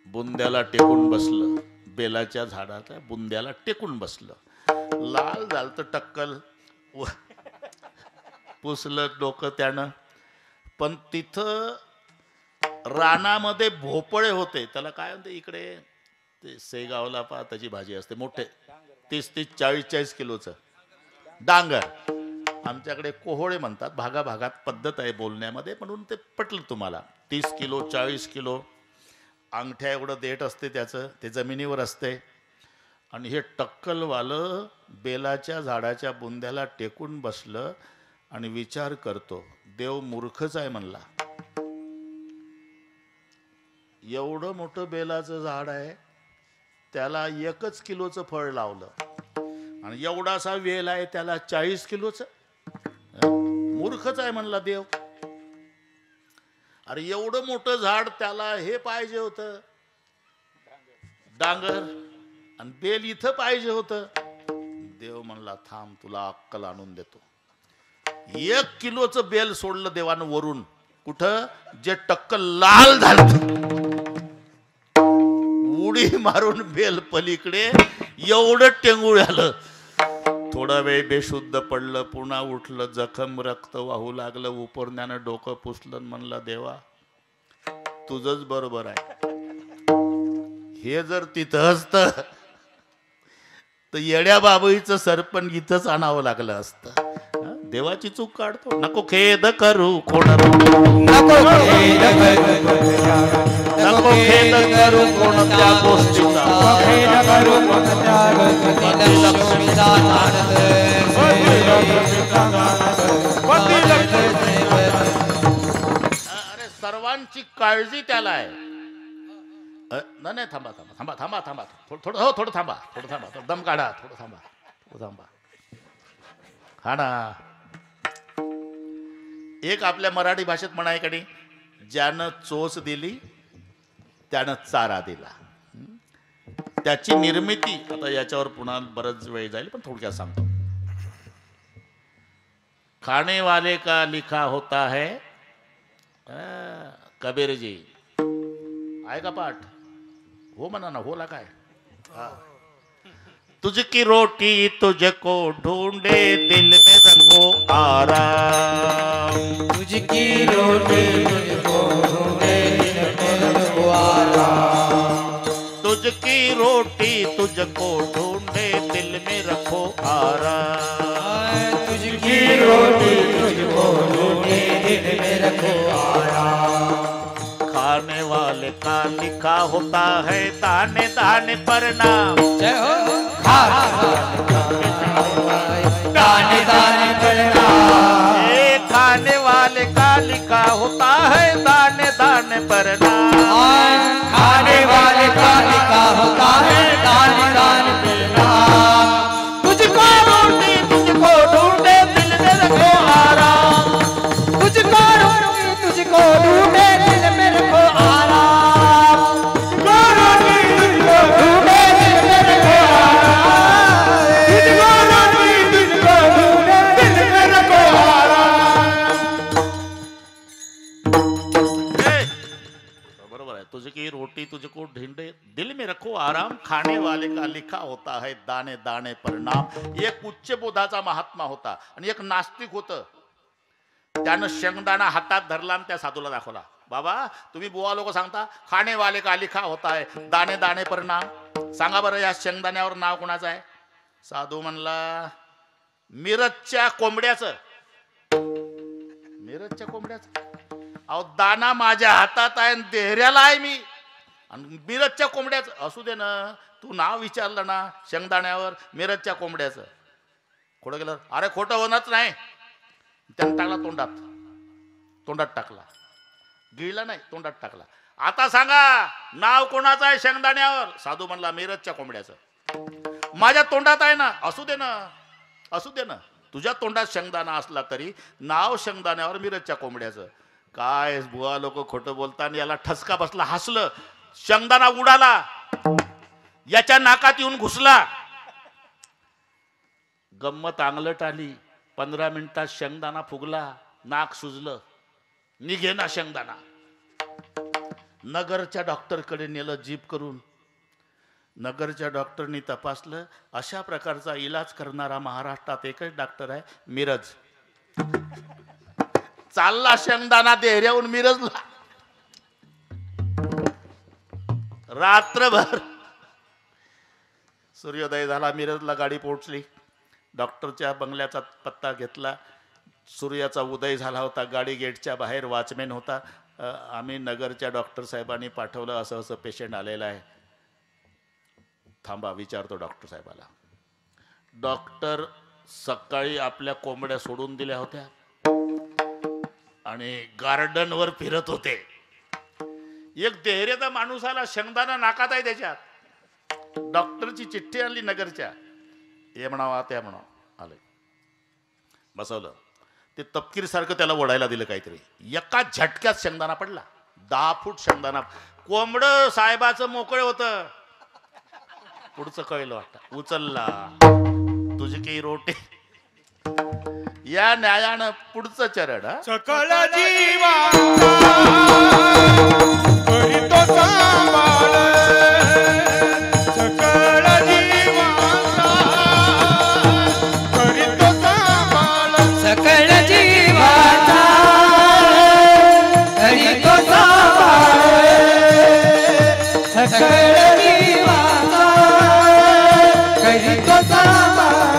बुंद्याला टेकून बसलं, बेलाच्या झाडाच्या बुंद्याला टेकून बसलं. लाल झालं टक्कल, पुसलं डोकं त्यानं. पण तिथं रानामध्ये भोपळे होते. त्याला काय म्हणते इकडे ते सेगावला त्याची भाजी असते, मोठे 30-30, 40-40 किलोचं डांगर. आमच्याकडे कोहोळे म्हणतात. भागाभागात पद्धत आहे बोलण्यामध्ये, म्हणून ते पटलं तुम्हाला. 30 किलो 40 किलो अंगठ्या एवढं देठ असते त्याचं, ते जमिनीवर असते. आणि हे टक्कलवालं बेलाच्या झाडाच्या बुंद्याला टेकून बसलं आणि विचार करतो, देव मूर्खच आहे म्हणला. एवढं मोठं बेलाचं झाड आहे, त्याला 1 किलोचं फळ लावलं, आणि एवढासा वेल आहे त्याला 40 किलोचं. मूर्खच आहे म्हणला देव. अरे एवढं मोठं झाड, त्याला हे पाहिजे होतं डांगर, आणि बेल इथं पाहिजे होतं. देव म्हणला थांब, तुला अक्कल आणून देतो. 1 किलोचं बेल सोडलं देवानं वरून. कुठं? जे टक्कल लाल झालं, उडी मारून बेल पलीकडे एवढं टेंगुळ आलं. थोडा वेळ बेशुद्ध पडलं, पुन्हा उठलं, जखम रक्त वाहू लागलं. उपरण्यानं डोकं पुसलं, म्हणलं देवा तुझंच बरोबर आहे. हे जर तिथं असतं तर येड्या बाबईचं सरपण इथंच आणावं लागलं असतं. देवाची चूक काढतो. नको खेद करू कोण, नको खेद करू कोणत्या गोष्टीचा, खेद करू कोणत्या गोष्टीचा. लक्ष्मीचा अरे सर्वांची काळजी त्याला आहे. नाही थांबा थांबा थांबा थांबा थांबा थोडं हो थोडं थांबा, थोडं थांबा, दम काढा, थोडं थांबा, थोडं थांबा. हा ना, एक आपल्या मराठी भाषेत म्हणाय कडे, ज्यानं चोच दिली त्यानं चारा दिला. त्याची निर्मिती आता याच्यावर पुन्हा बरंच वेळ जाईल, पण थोडक्यात सांगतो. खाने वाले का लिखा होता है, कबीर जी आहे का पाठ? हो म्हणा ना, होला काय? तुझकी रोटी तुझको ढूंढे, दिल में रखो आराम. तुझकी रोटी तुझको ढूंढे, दिल में रखो आराम. तुझकी रोटी तुझको ढूंढे, दिल में रखो आराम. तुझकी रोटी तुझको ढूंढे, दिल में रखो आराम. खाने वाले का लिखा होता है दाने दाने पर नाम. जय हो. दाने दाने पर नाम. खाने वाले का लिखा होता है दाने दाने पर नाम. खाने वाले का लिखा होता है दाने दाने पर नाम. तुझको रोटी तुझको ढूंढे, दिल में रखो आराम. तुझको रोटी तुझको ढूंढे, दिल में रखो आराम. तुझको रोटी तुझको ढूंढे, दिल में रखो आराम. तुझको रोटी तुझको ढूंढे, दिल में रखो आराम. बरोबर आहे. तुझकी रोटी तुझको ढूंढे, दिल में रखो आराम. खाने वाले का लिखा होता है दाने दाने पर नाम. एक उच्च बोधाचा महात्मा होता आणि एक नास्तिक होतं. त्यानं शेंगदाणा हातात धरला आणि त्या साधूला दाखवला. बाबा तुम्ही बुवा लोक सांगता खाने वाले का लिखा होता है दाने दाने पर नाम. सांगा बरं या शेंगदाण्यावर नाव कोणाचं आहे? साधू म्हणला मिरजच्या कोंबड्याचं. मिरजच्या कोंबड्याचं? अहो दाना माझ्या हातात आहे, देहऱ्याला आहे मी, आणि मिरजच्या कोंबड्याचं. असू दे ना, तू नाव विचारलं ना शेंगदाण्यावर, मिरजच्या कोंबड्याचं. खोटं गेलं? अरे खोटं होणंच नाही. त्यानं टाकला तोंडात टाकला, गिळला नाही, तोंडात टाकला. आता सांगा नाव कोणाचं आहे शेंगदाण्यावर? साधू म्हणला मिरजच्या कोंबड्याचं. माझ्या तोंडात आहे ना. असू दे ना, असू दे ना, तुझ्या तोंडात शेंगदाणा असला तरी नाव शेंगदाण्यावर मिरजच्या कोंबड्याचं. काय बुवा लोक खोटं बोलताना याला ठसका बसला. हसलं. शेंगदाणा उडाला, याच्या नाकात येऊन घुसला. गंमत अंगलट आली. 15 मिनिटात शेंगदाणा फुगला, नाक सुजलं, निघेना शेंगदाणा. नगरच्या डॉक्टरकडे नेलं जीप करून. नगरच्या डॉक्टरनी तपासलं, अशा प्रकारचा इलाज करणारा महाराष्ट्रात एकच डॉक्टर आहे, मिरज. चालला शेंगदाणा देहऱ्याहून मिरजला. रात्रभर सूर्योदय झाला, मिरजला गाडी पोहोचली. डॉक्टरच्या बंगल्याचा पत्ता घेतला. सूर्याचा उदय झाला होता. गाडी गेटच्या बाहेर वॉचमॅन होता. आम्ही नगरच्या डॉक्टर साहेबांनी पाठवलं, असं असं पेशंट आलेला आहे. थांबा, विचारतो डॉक्टर साहेबाला. डॉक्टर सकाळी आपल्या कोंबड्या सोडून दिल्या होत्या आणि गार्डनवर फिरत होते. एक देहऱ्याचा माणूस आला, शेंगदाणा नाकात आहे त्याच्यात. डॉक्टरची चिठ्ठी आणली नगरच्या. हे म्हणावा त्या म्हणावं. आले, बसवलं. ते तपकीर सारखं त्याला ओढायला दिलं काहीतरी. एका झटक्यात शेंगदाणा पडला. 10 फूट शेंगदाणा. कोंबड साहेबाचं मोकळं होतं. पुढचं कळलं वाटतं. उचलला. तुझी काही रोटे. या न्यायानं पुढचं चरण. सकळ जीवाचा करीतो सांभाळ, सकळ जीवाचा करीतो सांभाळ, सकळ जीवाचा करीतो सांभाळ, सकळ जीवाचा करीतो सांभाळ.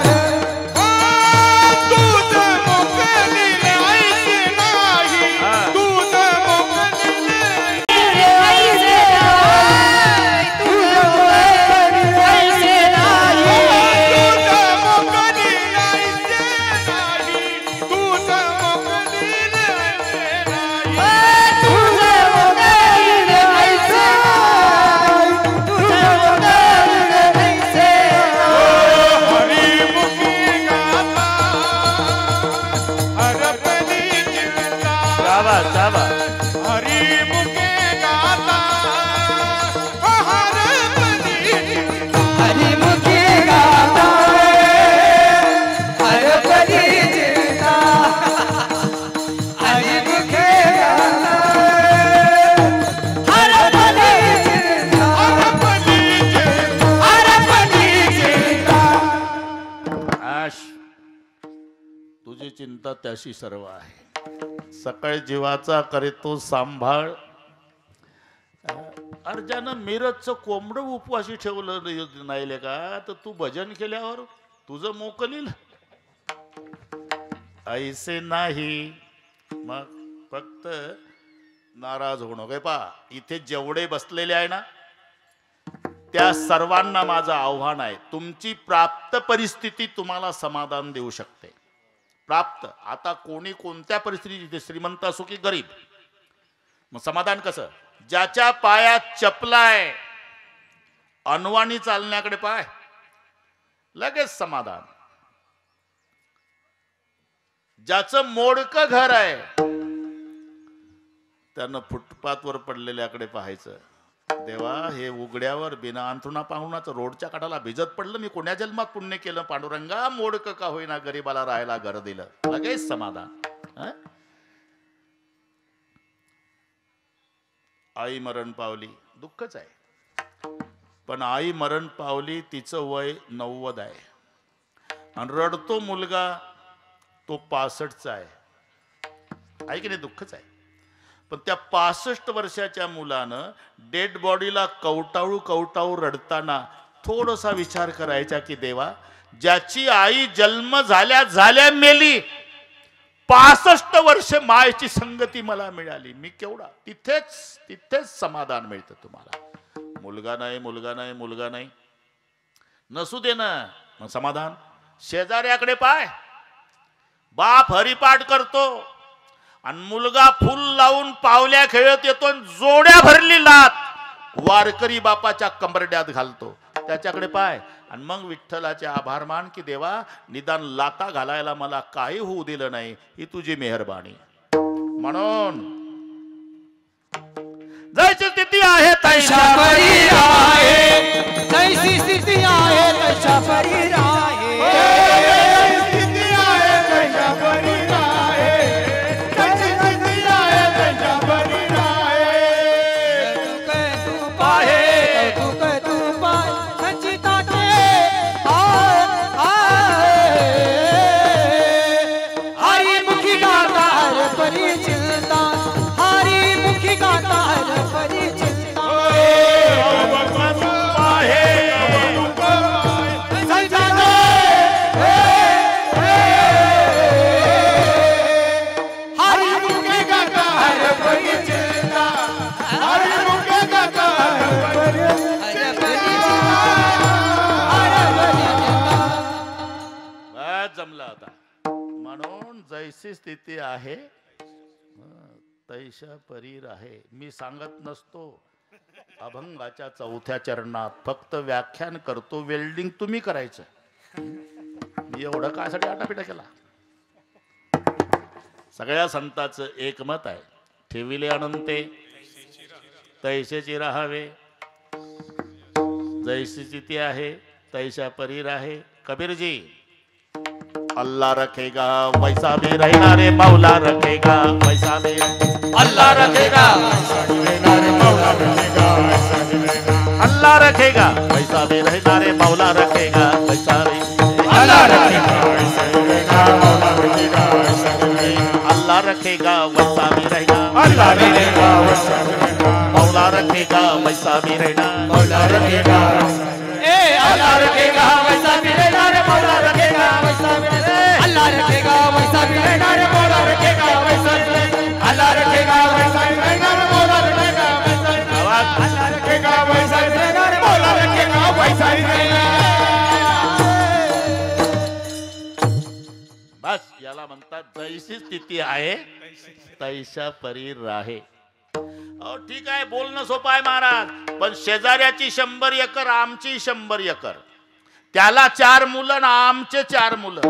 तुझी चिंता त्याशी सर्व आहे. सकाळी जीवाचा करीतो सांभाळ. अर्जानं मिरजचं कोंबड उपवाशी ठेवलं नाही का, तर तू भजन केल्यावर तुझं मोकलील. ऐसे नाही. मग फक्त नाराज होणं काय. पा इथे जेवढे बसलेले आहे ना, त्या सर्वांना माझं आव्हान आहे. तुमची प्राप्त परिस्थिती तुम्हाला समाधान देऊ शकते. प्राप्त. आता कोणी कोणत्या परिस्थितीत, श्रीमंत असो की गरीब, मग समाधान कसं? ज्याच्या पायात चपलाय, अनवाणी चालण्याकडे पाय, लगेच समाधान. ज्याचं मोडकं घर आहे, त्यानं फुटपाथवर पडलेल्याकडे पाहायचं. देवा, हे उघड्यावर बिना अंथरुणा पाहुणाचं रोडच्या काठाला भिजत पडलं, मी कोण्या जन्मात पुण्य केलं पांडुरंगा, मोडकं का होईना गरीबाला राहायला घर दिलं, लगेच समाधान. आई मरण पावली, दुःखच आहे. पण आई मरण पावली, तिचं वय 90 आहे आणि रडतो मुलगा तो 65चा आहे. आहे की नाही? दुःखच आहे. पण त्या 65 वर्षाच्या मुलानं डेड बॉडीला कवटाळू कवटाळू रडताना थोडासा विचार करायचा की देवा, ज्याची आई जन्म झाल्या झाल्या मेली, 65 वर्ष मायची संगती मला मिळाली, मी केवढा. तिथेच समाधान मिळतं तुम्हाला. मुलगा नाही, मुलगा नाही, मुलगा नाही, नसू दे ना, मग समाधान. शेजाऱ्याकडे पाय, बाप हरिपाठ करतो आणि मुलगा फुल लावून पावल्या खेळत येतो, जोड्या भरली लात वारकरी बापाच्या कंबरड्यात घालतो. त्याच्याकडे पाय आणि मग विठ्ठलाचे आभार मान की देवा, निदान लाता घालायला मला काही होऊ दिलं नाही, ही तुझी मेहरबानी. म्हणून जैसी स्थिती आहे तैसा परी आहे, तैसी स्थिती आहे तैसा परी आहे, स्थिती आहे तैसा परी आहे, तैसी स्थिती आहे तैसा परी आहे. केला होता. म्हणून जैसी स्थिती आहे तैशा परीर आहे. मी सांगत नसतो अभंगाच्या 4थ्या चरणात, फक्त व्याख्यान करतो. वेल्डिंग तुम्ही करायचं. मी एवढं कायसाठी आटापिटा केला. सगळ्या संतांचं एकमत आहे, ठेविले अनंते तैसेची राहावे. जैसी स्थिती आहे तैशा परीर आहे. कबीरजी, अल्लाह रखेगा वैसा भी रहना रे मौला रखेगा वैसा भी. अल्लाह रखेगा अल्लाह रखेगा वैसा भी रहना रे मौला रखेगा वैसा भी. अल्लाह रखेगा अल्लाह रखेगा वैसा भी रहना. अल्लाह रखेगा मौला रखेगा वैसा भी रहना. मौला रखेगा अल्लाह रखेगा वैसा भी रहना रे मौला रखेगा वैसा भी. अल्लाह रखेगा वैसा भी रहना रे मौला रखेगा वैसा भी. अल्लाह रखेगा वैसा भी रहना रे मौला रखेगा वैसा भी. अल्लाह रखेगा वैसा भी रहना रे मौला रखेगा वैसा भी. बस याला म्हणतात जैसी स्थिती आहे तैशा परीर आहे. ठीक आहे, बोलणं सोपं आहे महाराज, पण शेजाऱ्याची 100 एकर, आमची 100 एकर, त्याला 4 मुलं ना आमचे 4 मुलं,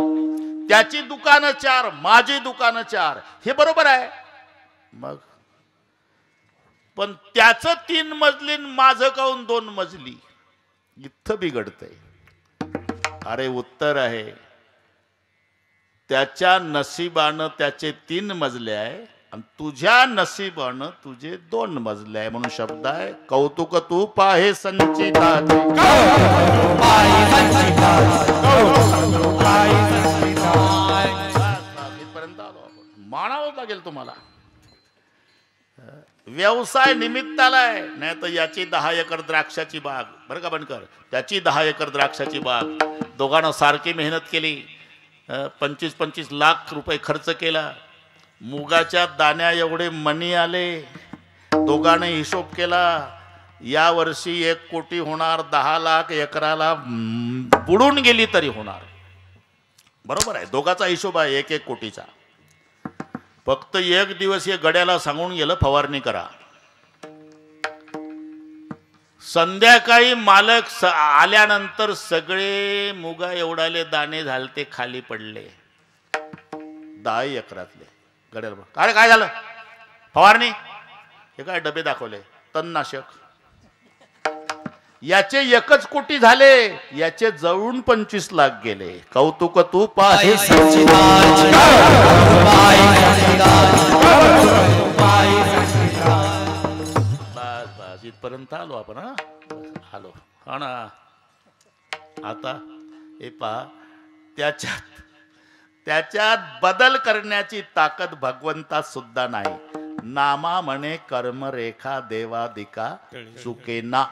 त्याची दुकानं 4, माझी दुकानं 4, हे बरोबर आहे. मग पण त्याचं 3 मजली, माझं काऊन 2 मजली, इथं बिघडतंय. अरे उत्तर आहे, त्याच्या नशिबानं त्याचे 3 मजले आहे आणि तुझ्या नशिबानं तुझे 2 मजले आहे. म्हणून शब्द आहे, कौतुक तू पाहे संचिताचे. इथपर्यंत आलो आपण. मानावं लागेल तुम्हाला. व्यवसाय निमित्ताला आहे, नाही तर याची 10 एकर द्राक्षाची बाग, बरं का बनकर, त्याची 10 एकर द्राक्षाची बाग, दोघांना सारखी मेहनत केली, 25-25 लाख रुपये खर्च केला, मुगाच्या दाण्या एवढे मणी आले, दोघांनी हिशोब केला, या वर्षी 1 कोटी होणार, 10 लाख एकराला बुडून गेली तरी होणार. बरोबर आहे, दोघाचा हिशोब आहे 1-1 कोटीचा. फक्त 1 दिवस हे गड्याला सांगून गेलं फवारणी करा. संध्याकाळी मालक आल्यानंतर सगळे मुगा एवढाले दाणे झालते खाली पडले, 10 एकरातले. गड्याला अरे काय झालं, फवारणी, हे काय डबे दाखवले, तणनाशक. याचे 1 कोटी झाले, याचे जवळून 25 लाख गेले. कौतुक तू पाहे बस इथपर्यंत आलो आपण. आलो हा ना. आता हे पहा, त्याच्यात बदल करण्याची ताकद भगवंतात सुद्धा नाही. नामा म्हणे कर्मरेखा देवादिका चुकेना.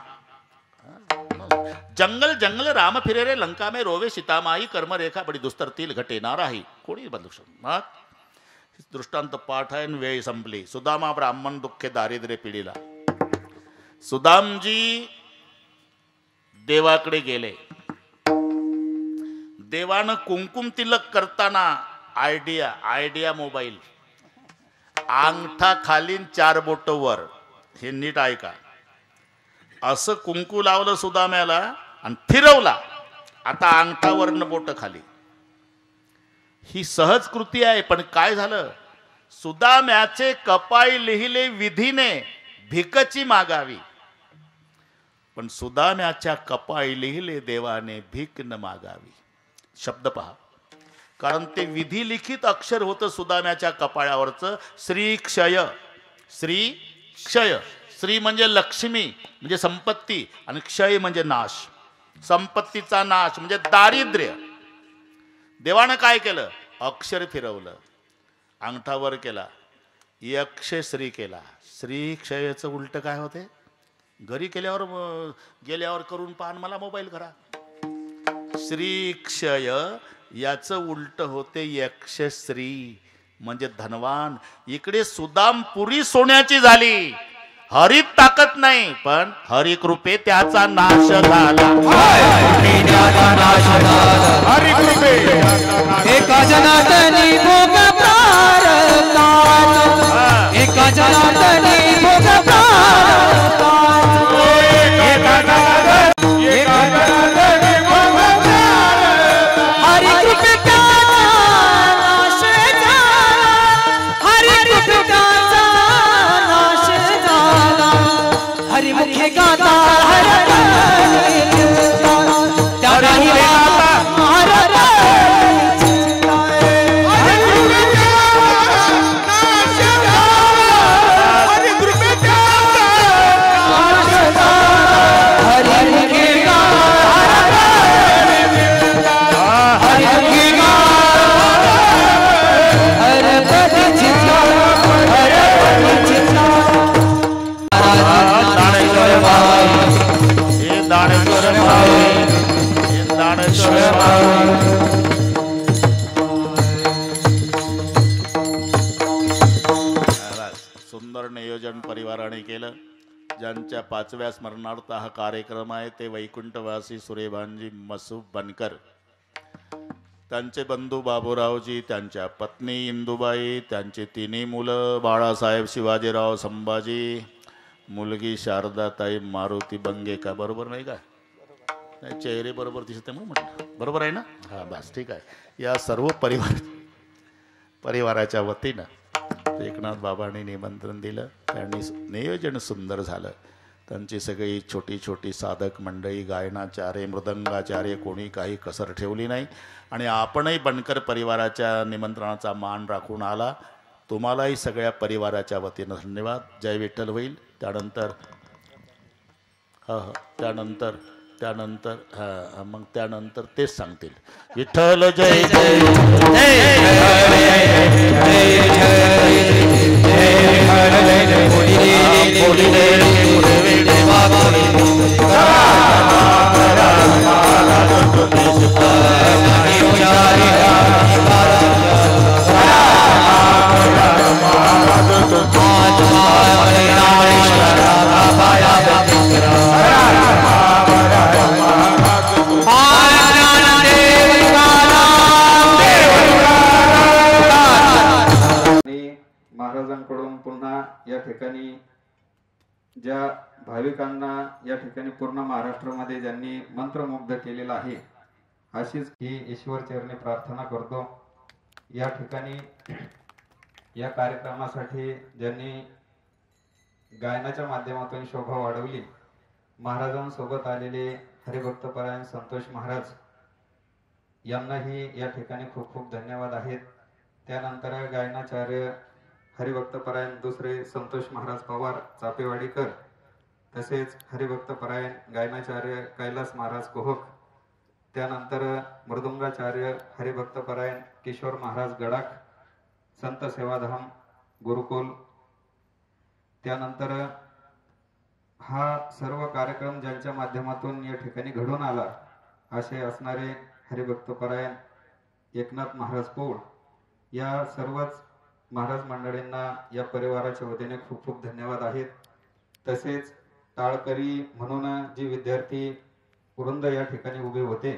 जंगल जंगल राम फिरे रे लंका में रोवे सीतामाई कर्मरेखा बडी दुस्तरतील घटे ना राही. कोणी बदलू शकतो. दृष्टांत पाठ आहे, वेळ संपली. सुदामा ब्राह्मण दुःखे दारिद्र्य पिढीला. सुदामजी देवाकडे गेले. देवानं कुंकुम तिलक करताना आयडिया मोबाईल, अंगठा खाली 4 बोट वर, हे नीट ऐका. असं कुंकू लावलं सुदाम्याला आणि फिरवला, आता अंगठावरनं बोट खाली. ही सहज कृती आहे. पण काय झालं, सुदाम्याचे कपाळी लिहिले विधीने भिकची मागावी, पण सुदाम्याच्या कपाळी लिहिले देवाने भीक न मागावी. शब्द पहा, कारण ते विधी लिखित अक्षर होतं सुदाम्याच्या कपाळावरचं. श्री क्षय, श्री क्षय. श्री म्हणजे लक्ष्मी म्हणजे संपत्ती, आणि क्षय म्हणजे नाश, संपत्तीचा नाश म्हणजे दारिद्र्य. देवानं काय केलं, अक्षर फिरवलं, अंगठावर केला, यक्षे श्री केला. श्री क्षयचं उलट काय होते, घरी गेल्यावर करून पाहन मला मोबाईल करा. श्री क्षय याचं उलट होते यक्षश्री म्हणजे धनवान. इकडे सुदाम पुरी सोन्याची झाली, हरीत ताकद नाही, पण हरी कृपे त्याचा नाश झाला. हरी कृपे जनार्दनी भोग प्रारब्धात एका जनार्दनी भोग प्रारब्धात हरि कृपेचा नाश झाला हरि कृपेचा नाश झाला हरि मुखे गाता हर त्या नाही सुंदर नियोजन परिवाराने केलं. ज्यांच्या 5व्या स्मरणार्थ हा कार्यक्रम आहे ते वैकुंठवासी सुरेभानजी मसूब बनकर, त्यांचे बंधू बाबूरावजी, त्यांच्या पत्नी इंदुबाई, त्यांची तिन्ही मुलं बाळासाहेब, शिवाजीराव, संभाजी, मुलगी शारदाताई, मारुती बंगेका. बरोबर नाही का? नाही, चेहरे बरोबर दिसते म्हणून म्हटलं. बरोबर आहे ना? हां, बस ठीक आहे. या सर्व परिवाराच्या वतीनं एकनाथ बाबांनी निमंत्रण दिलं. त्यांनी नियोजन सुंदर झालं. त्यांची सगळी छोटी छोटी साधक मंडळी, गायनाचार्य, मृदंगाचार्य, कोणी काही कसर ठेवली नाही. आणि आपणही बनकर परिवाराच्या निमंत्रणाचा मान राखून आला. तुम्हालाही सगळ्या परिवाराच्या वतीनं धन्यवाद. जय विठ्ठल होईल. त्यानंतर मग त्यानंतर तेच सांगतील विठ्ठल जय जय महाराजांकडून पुन्हा या ठिकाणी ज्या भाविकांना या ठिकाणी पूर्ण महाराष्ट्रामध्ये ज्यांनी मंत्रमुग्ध केलेला आहे, अशीच ही ईश्वर चरणी प्रार्थना करतो. या ठिकाणी या कार्यक्रमासाठी ज्यांनी गायनाच्या माध्यमातून शोभा वाढवली, महाराजांसोबत आलेले हरिभक्तपरायण संतोष महाराज यांनाही या ठिकाणी खूप खूप धन्यवाद आहेत. त्यानंतर गायनाचार्य हरिभक्तपरायण दुसरे संतोष महाराज पवार चापेवाडीकर, तसेच हरिभक्तपरायण गायनाचार्य कैलास महाराज कोहक, त्यानंतर मृदुंगाचार्य हरिभक्तपरायण किशोर महाराज गडाख, संत सेवाधाम गुरुकुल. त्यानंतर हा सर्व कार्यक्रम ज्यांच्या माध्यमातून या ठिकाणी घडून आला असे असणारे हरिभक्तपरायण एकनाथ महाराज पौळ, या सर्वच महाराज मंडळींना या परिवाराच्या वतीने खूप खूप धन्यवाद आहेत. तसेच टाळकरी म्हणून जे विद्यार्थी वृंद या ठिकाणी उभे होते